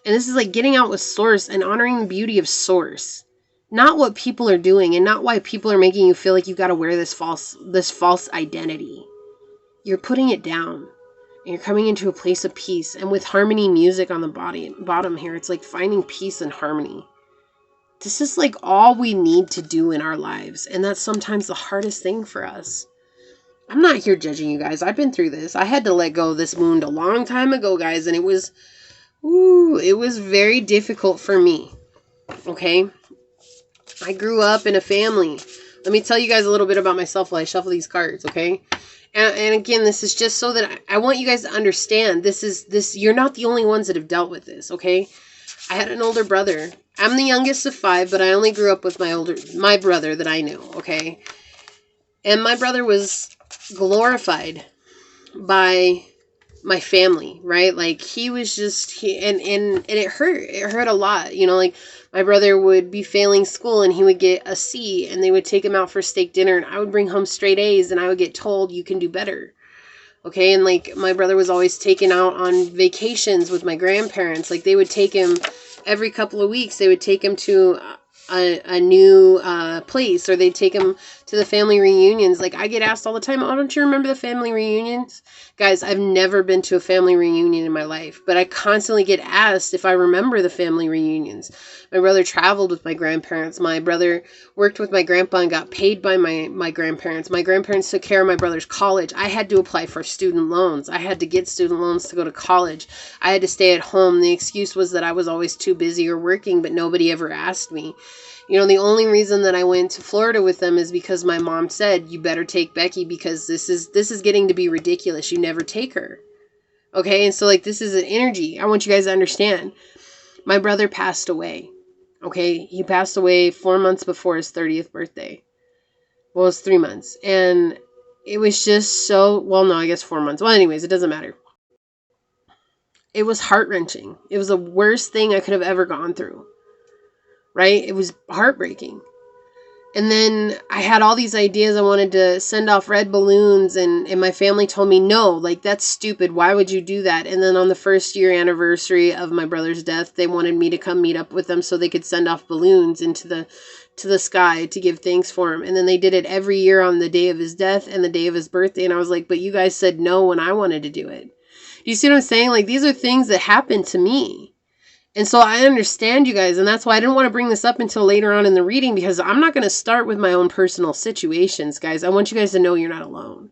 Speaker 1: And this is like getting out with Source and honoring the beauty of Source. Not what people are doing and not why people are making you feel like you got to wear this false identity. You're putting it down. And you're coming into a place of peace. And with harmony music on the bottom here, it's like finding peace and harmony. This is like all we need to do in our lives. And that's sometimes the hardest thing for us. I'm not here judging you guys. I've been through this. I had to let go of this wound a long time ago, guys. And it was very difficult for me. Okay? I grew up in a family. Let me tell you guys a little bit about myself while I shuffle these cards, okay? And again, this is just so that I want you guys to understand you're not the only ones that have dealt with this, okay? I had an older brother. I'm the youngest of 5, but I only grew up with my brother that I knew, okay? And my brother was glorified by my family, right? Like he was just, and it hurt a lot, you know, like my brother would be failing school and he would get a C and they would take him out for steak dinner and I would bring home straight A's and I would get told you can do better. Okay. And like my brother was always taken out on vacations with my grandparents. Like they would take him every couple of weeks. They would take him to a new place, or they'd take him to the family reunions. Like, I get asked all the time, oh, don't you remember the family reunions? Guys, I've never been to a family reunion in my life, but I constantly get asked if I remember the family reunions. My brother traveled with my grandparents. My brother worked with my grandpa and got paid by my grandparents. My grandparents took care of my brother's college. I had to apply for student loans. I had to get student loans to go to college. I had to stay at home. The excuse was that I was always too busy or working, but nobody ever asked me. You know, the only reason that I went to Florida with them is because my mom said, you better take Becky because this is getting to be ridiculous. You never take her. Okay? And so, like, this is an energy. I want you guys to understand. My brother passed away. Okay? He passed away 4 months before his 30th birthday. Well, it's 3 months. And it was just so, well, no, I guess 4 months. Well, anyways, it doesn't matter. It was heart-wrenching. It was the worst thing I could have ever gone through. Right? It was heartbreaking. And then I had all these ideas. I wanted to send off red balloons, and my family told me, no, like, that's stupid. Why would you do that? And then on the 1st year anniversary of my brother's death, they wanted me to come meet up with them so they could send off balloons into the sky to give thanks for him. And then they did it every year on the day of his death and the day of his birthday. And I was like, but you guys said no when I wanted to do it. Do you see what I'm saying? Like, these are things that happened to me. And so I understand you guys, and that's why I didn't want to bring this up until later on in the reading, because I'm not going to start with my own personal situations, guys. I want you guys to know you're not alone.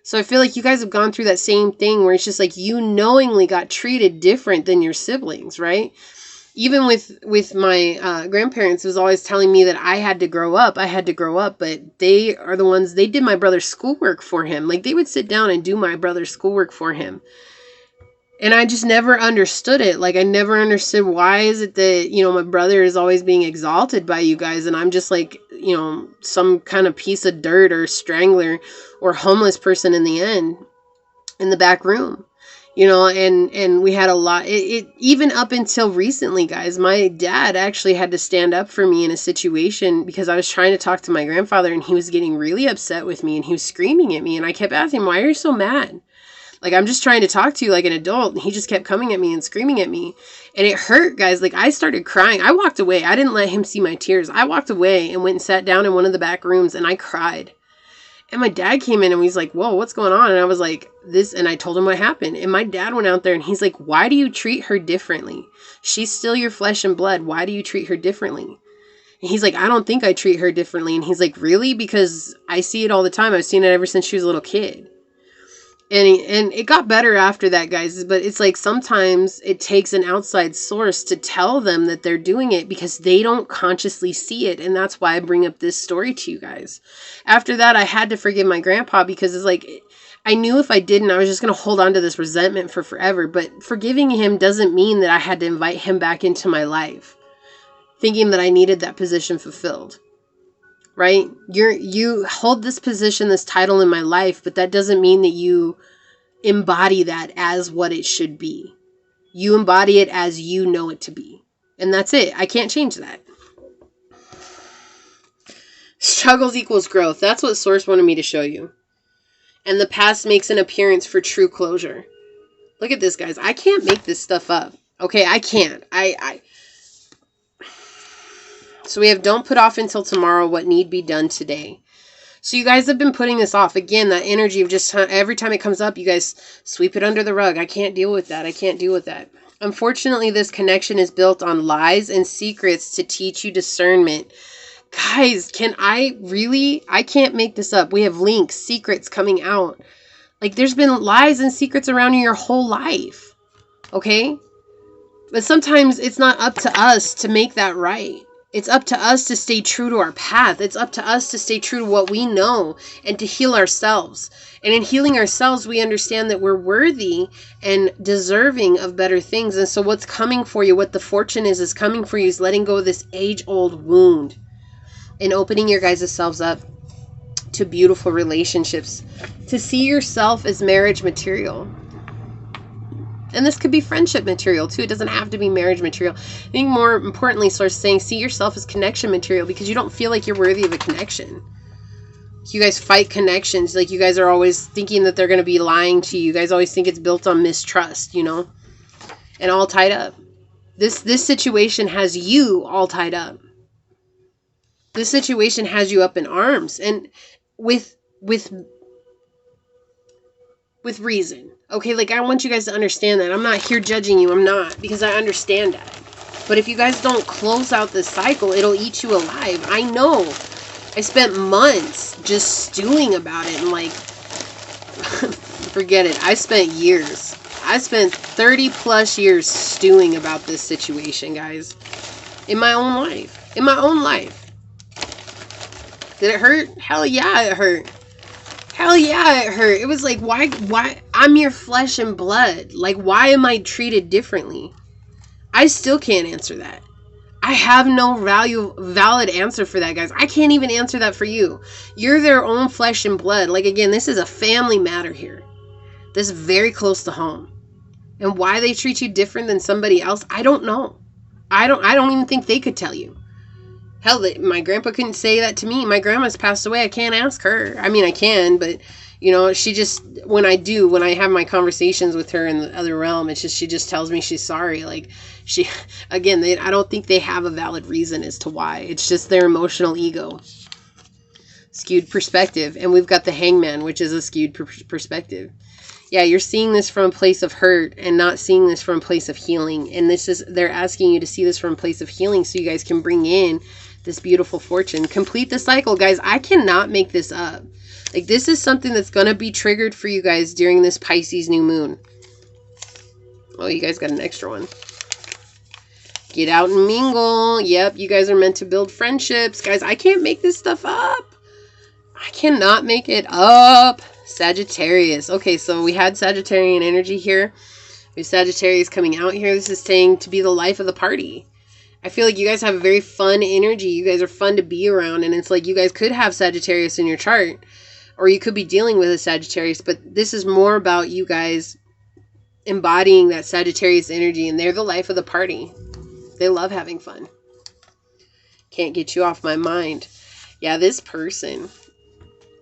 Speaker 1: So I feel like you guys have gone through that same thing where it's just like you knowingly got treated different than your siblings, right? Even with my grandparents, was always telling me that I had to grow up, but they are the ones, they did my brother's schoolwork for him. Like, they would sit down and do my brother's schoolwork for him. And I just never understood it. Like, I never understood, why is it that, you know, my brother is always being exalted by you guys, and I'm just like, you know, some kind of piece of dirt or strangler or homeless person in the end, in the back room, you know. And we had a lot, it even up until recently, guys, my dad actually had to stand up for me in a situation because I was trying to talk to my grandfather, and he was getting really upset with me, and he was screaming at me, and I kept asking him, why are you so mad? Like, I'm just trying to talk to you like an adult. And he just kept coming at me and screaming at me. And it hurt, guys. Like, I started crying. I walked away. I didn't let him see my tears. I walked away and went and sat down in one of the back rooms, and I cried. And my dad came in and he's like, whoa, what's going on? And I was like, this, and I told him what happened. And my dad went out there and he's like, why do you treat her differently? She's still your flesh and blood. Why do you treat her differently? And he's like, I don't think I treat her differently. And he's like, really? Because I see it all the time. I've seen it ever since she was a little kid. And it got better after that, guys. But it's like sometimes it takes an outside source to tell them that they're doing it because they don't consciously see it. And that's why I bring up this story to you guys. After that, I had to forgive my grandpa because it's like, I knew if I didn't, I was just going to hold on to this resentment for forever. But forgiving him doesn't mean that I had to invite him back into my life, thinking that I needed that position fulfilled. Right? You hold this position, this title in my life, but that doesn't mean that you embody that as what it should be. You embody it as you know it to be. And that's it. I can't change that. Struggles equals growth. That's what Source wanted me to show you. And the past makes an appearance for true closure. Look at this, guys. I can't make this stuff up. Okay, I can't. So we have don't put off until tomorrow what need be done today. So you guys have been putting this off. Again, that energy of just every time it comes up, you guys sweep it under the rug. I can't deal with that. I can't deal with that. Unfortunately, this connection is built on lies and secrets to teach you discernment. Guys, I can't make this up. We have links, secrets coming out. Like, there's been lies and secrets around you your whole life. Okay? But sometimes it's not up to us to make that right. It's up to us to stay true to our path. It's up to us to stay true to what we know and to heal ourselves. And in healing ourselves, we understand that we're worthy and deserving of better things. And so what's coming for you, what the fortune is coming for you, is letting go of this age-old wound and opening your guys' selves up to beautiful relationships, to see yourself as marriage material. And this could be friendship material too. It doesn't have to be marriage material. I think more importantly, Source is saying, see yourself as connection material because you don't feel like you're worthy of a connection. You guys fight connections. Like, you guys are always thinking that they're going to be lying to you. You guys always think it's built on mistrust, you know, and all tied up. This situation has you all tied up. This situation has you up in arms, and with reason. Okay, like, I want you guys to understand that. I'm not here judging you. I'm not, because I understand that. But if you guys don't close out this cycle, it'll eat you alive. I know. I spent months just stewing about it, and like, forget it. I spent years. I spent 30 plus years stewing about this situation, guys. In my own life. In my own life. Did it hurt? Hell yeah, it hurt. Hell yeah, it hurt. It was like, why, I'm your flesh and blood. Like, why am I treated differently? I still can't answer that. I have no valid answer for that, guys. I can't even answer that for you. You're their own flesh and blood. Like, again, this is a family matter here. This is very close to home. And why they treat you different than somebody else, I don't know. I don't even think they could tell you. Hell, my grandpa couldn't say that to me. My grandma's passed away. I can't ask her. I mean, I can, but, you know, she just, when I have my conversations with her in the other realm, it's just, she just tells me she's sorry. Like, again, I don't think they have a valid reason as to why. It's just their emotional ego. Skewed perspective. And we've got the hangman, which is a skewed perspective. Yeah, you're seeing this from a place of hurt and not seeing this from a place of healing. And they're asking you to see this from a place of healing so you guys can bring in this beautiful fortune. Complete the cycle, guys. I cannot make this up. Like, this is something that's going to be triggered for you guys during this Pisces new moon. Oh, you guys got an extra one. Get out and mingle. Yep, you guys are meant to build friendships. Guys, I can't make this stuff up. I cannot make it up. Sagittarius. Okay, so we had Sagittarian energy here. We have Sagittarius coming out here. This is saying to be the life of the party. I feel like you guys have a very fun energy. You guys are fun to be around. And it's like you guys could have Sagittarius in your chart. Or you could be dealing with a Sagittarius. But this is more about you guys embodying that Sagittarius energy. And they're the life of the party. They love having fun. Can't get you off my mind. Yeah, this person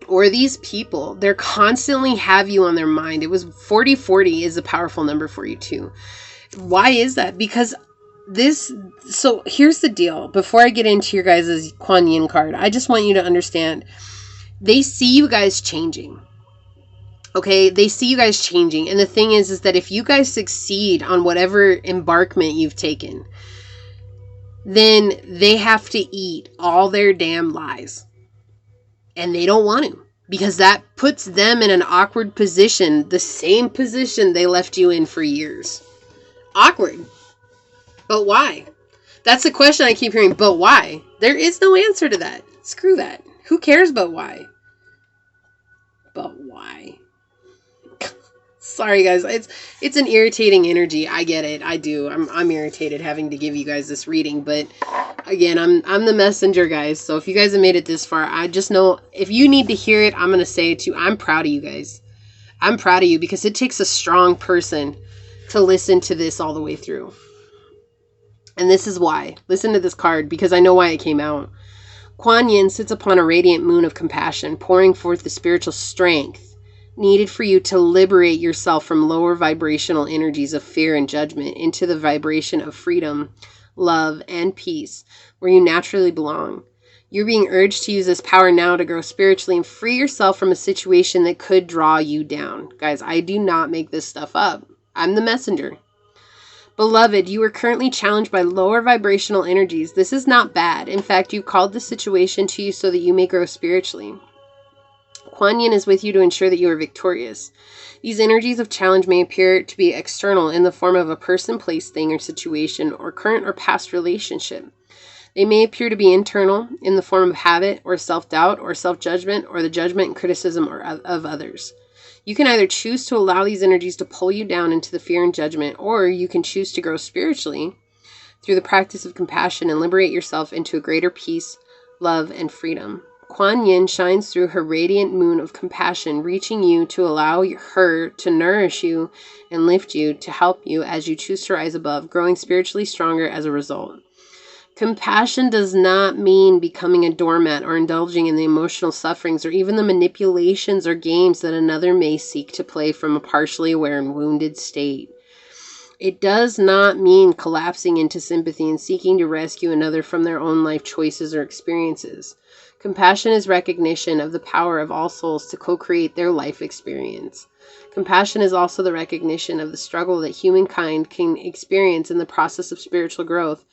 Speaker 1: or these people, they're constantly have you on their mind. It was 4040 is a powerful number for you too. Why is that? Because so here's the deal. Before I get into your guys' Kuan Yin card, I just want you to understand, they see you guys changing. Okay, they see you guys changing. And the thing is that if you guys succeed on whatever embarkment you've taken, then they have to eat all their damn lies. And they don't want to, because that puts them in an awkward position, the same position they left you in for years. Awkward. But why? That's the question I keep hearing. But why? There is no answer to that. Screw that. Who cares but why? But why? Sorry, guys. It's an irritating energy. I get it. I do. I'm irritated having to give you guys this reading. But again, I'm the messenger, guys. So if you guys have made it this far, I just know if you need to hear it, I'm going to say it too. I'm proud of you guys. I'm proud of you because it takes a strong person to listen to this all the way through. And this is why. Listen to this card because I know why it came out. Kuan Yin sits upon a radiant moon of compassion, pouring forth the spiritual strength needed for you to liberate yourself from lower vibrational energies of fear and judgment into the vibration of freedom, love, and peace, where you naturally belong. You're being urged to use this power now to grow spiritually and free yourself from a situation that could draw you down. Guys, I do not make this stuff up. I'm the messenger. Beloved, you are currently challenged by lower vibrational energies. This is not bad. In fact, you called this situation to you so that you may grow spiritually. Kuan Yin is with you to ensure that you are victorious. These energies of challenge may appear to be external in the form of a person, place, thing, or situation, or current or past relationship. They may appear to be internal in the form of habit, or self-doubt, or self-judgment, or the judgment and criticism of others. You can either choose to allow these energies to pull you down into the fear and judgment, or you can choose to grow spiritually through the practice of compassion and liberate yourself into a greater peace, love, and freedom. Kuan Yin shines through her radiant moon of compassion, reaching you to allow her to nourish you and lift you to help you as you choose to rise above, growing spiritually stronger as a result. Compassion does not mean becoming a doormat or indulging in the emotional sufferings or even the manipulations or games that another may seek to play from a partially aware and wounded state. It does not mean collapsing into sympathy and seeking to rescue another from their own life choices or experiences. Compassion is recognition of the power of all souls to co-create their life experience. Compassion is also the recognition of the struggle that humankind can experience in the process of spiritual growth,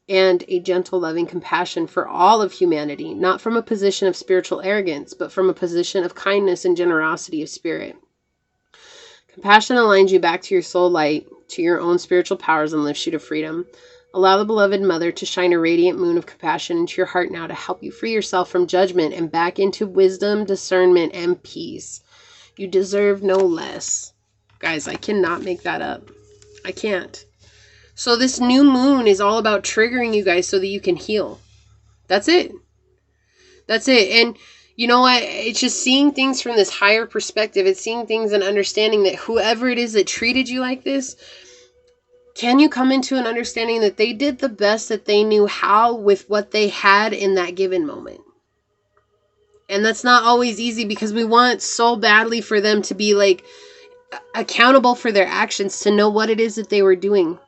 Speaker 1: and a gentle, loving compassion for all of humanity, not from a position of spiritual arrogance, but from a position of kindness and generosity of spirit. Compassion aligns you back to your soul light, to your own spiritual powers, and lifts you to freedom. Allow the beloved mother to shine a radiant moon of compassion into your heart now to help you free yourself from judgment and back into wisdom, discernment, and peace. You deserve no less. Guys, I cannot make that up. I can't. So this new moon is all about triggering you guys so that you can heal. That's it. That's it. And you know what? It's just seeing things from this higher perspective. It's seeing things and understanding that whoever it is that treated you like this, can you come into an understanding that they did the best that they knew how with what they had in that given moment? And that's not always easy because we want so badly for them to be like accountable for their actions, to know what it is that they were doing,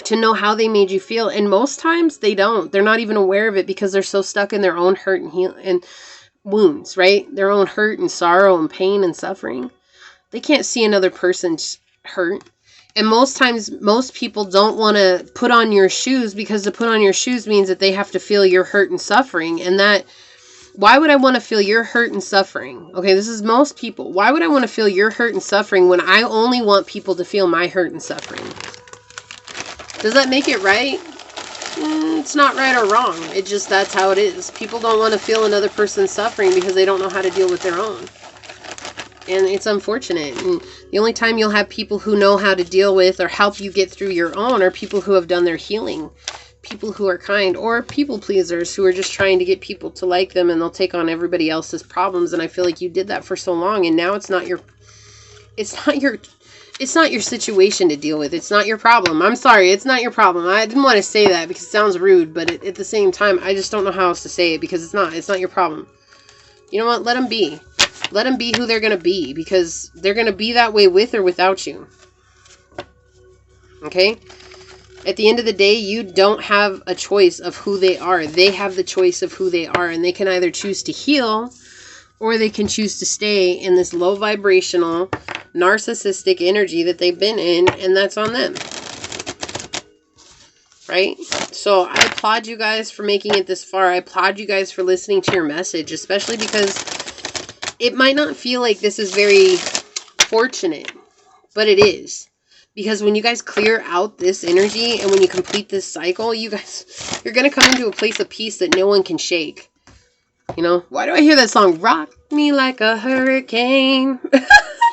Speaker 1: to know how they made you feel. And most times they don't. They're not even aware of it because they're so stuck in their own hurt and wounds, right? Their own hurt and sorrow and pain and suffering. They can't see another person's hurt. And most times, most people don't want to put on your shoes, because to put on your shoes means that they have to feel your hurt and suffering. And that, why would I want to feel your hurt and suffering? Okay, this is most people. Why would I want to feel your hurt and suffering when I only want people to feel my hurt and suffering? Does that make it right? It's not right or wrong. It just, that's how it is. People don't want to feel another person's suffering because they don't know how to deal with their own. And it's unfortunate. And the only time you'll have people who know how to deal with or help you get through your own are people who have done their healing. People who are kind, or people pleasers who are just trying to get people to like them, and they'll take on everybody else's problems. And I feel like you did that for so long, and now it's not your situation to deal with. It's not your problem. I'm sorry, it's not your problem. I didn't want to say that because it sounds rude, but at the same time, I just don't know how else to say it, because it's not your problem. You know what? Let them be. Let them be who they're going to be, because they're going to be that way with or without you. Okay? At the end of the day, you don't have a choice of who they are. They have the choice of who they are, and they can either choose to heal, or they can choose to stay in this low vibrational, narcissistic energy that they've been in, and that's on them. Right? So I applaud you guys for making it this far. I applaud you guys for listening to your message, especially because it might not feel like this is very fortunate, but it is. Because when you guys clear out this energy and when you complete this cycle, you're going to come into a place of peace that no one can shake. You know, why do I hear that song? Rock me like a hurricane.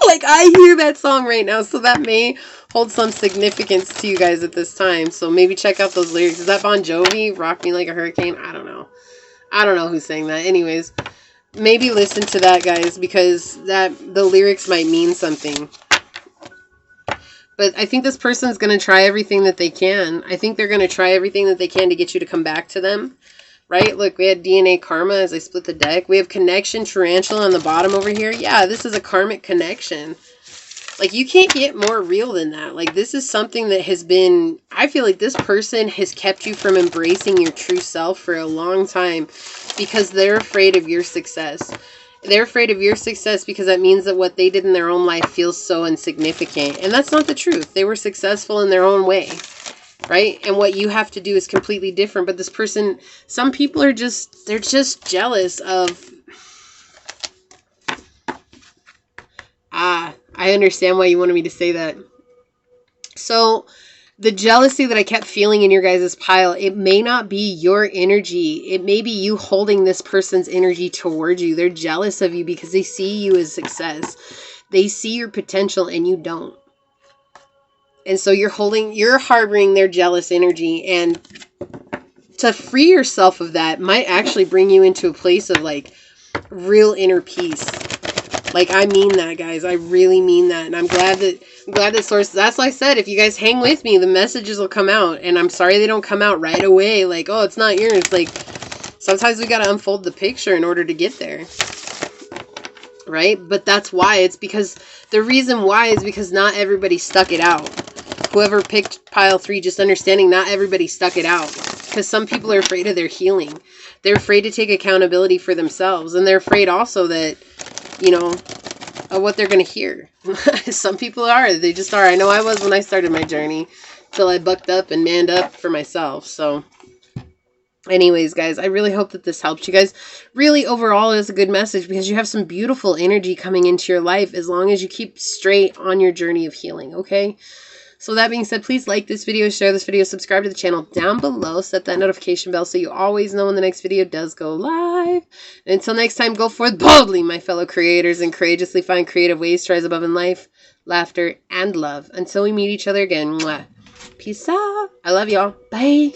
Speaker 1: Like, I hear that song right now, so that may hold some significance to you guys at this time. So maybe check out those lyrics. Is that Bon Jovi? Rock me like a hurricane? I don't know. I don't know who's saying that. Anyways, maybe listen to that, guys, because the lyrics might mean something. But I think this person's going to try everything that they can. I think they're going to try everything that they can to get you to come back to them. Right? Look, we had DNA karma as I split the deck. We have connection tarantula on the bottom over here. Yeah, this is a karmic connection. Like, you can't get more real than that. Like, this is something that has been, I feel like this person has kept you from embracing your true self for a long time because they're afraid of your success. They're afraid of your success because that means that what they did in their own life feels so insignificant. And that's not the truth. They were successful in their own way. Right? And what you have to do is completely different. But this person, some people are just, they're just jealous of, I understand why you wanted me to say that. So the jealousy that I kept feeling in your guys' pile, it may not be your energy. It may be you holding this person's energy towards you. They're jealous of you because they see you as success. They see your potential and you don't. And so you're harboring their jealous energy, and to free yourself of that might actually bring you into a place of like real inner peace. Like, I mean that, guys. I really mean that. And I'm glad that source, that's why I said, if you guys hang with me, the messages will come out. And I'm sorry they don't come out right away. Like, oh, it's not yours. Like, sometimes we got to unfold the picture in order to get there. Right? But that's why. It's because the reason why is because not everybody stuck it out. whoever picked pile 3, just understanding not everybody stuck it out. Because some people are afraid of their healing. They're afraid to take accountability for themselves. And they're afraid also that, you know, of what they're going to hear. Some people are. They just are. I know I was when I started my journey. Till I bucked up and manned up for myself. So anyways, guys, I really hope that this helps you guys. Really, overall, is a good message because you have some beautiful energy coming into your life as long as you keep straight on your journey of healing, okay? So that being said, please like this video, share this video, subscribe to the channel down below, set that notification bell so you always know when the next video does go live. And until next time, go forth boldly, my fellow creators, and courageously find creative ways to rise above in life, laughter, and love. Until we meet each other again, mwah. Peace out. I love y'all. Bye.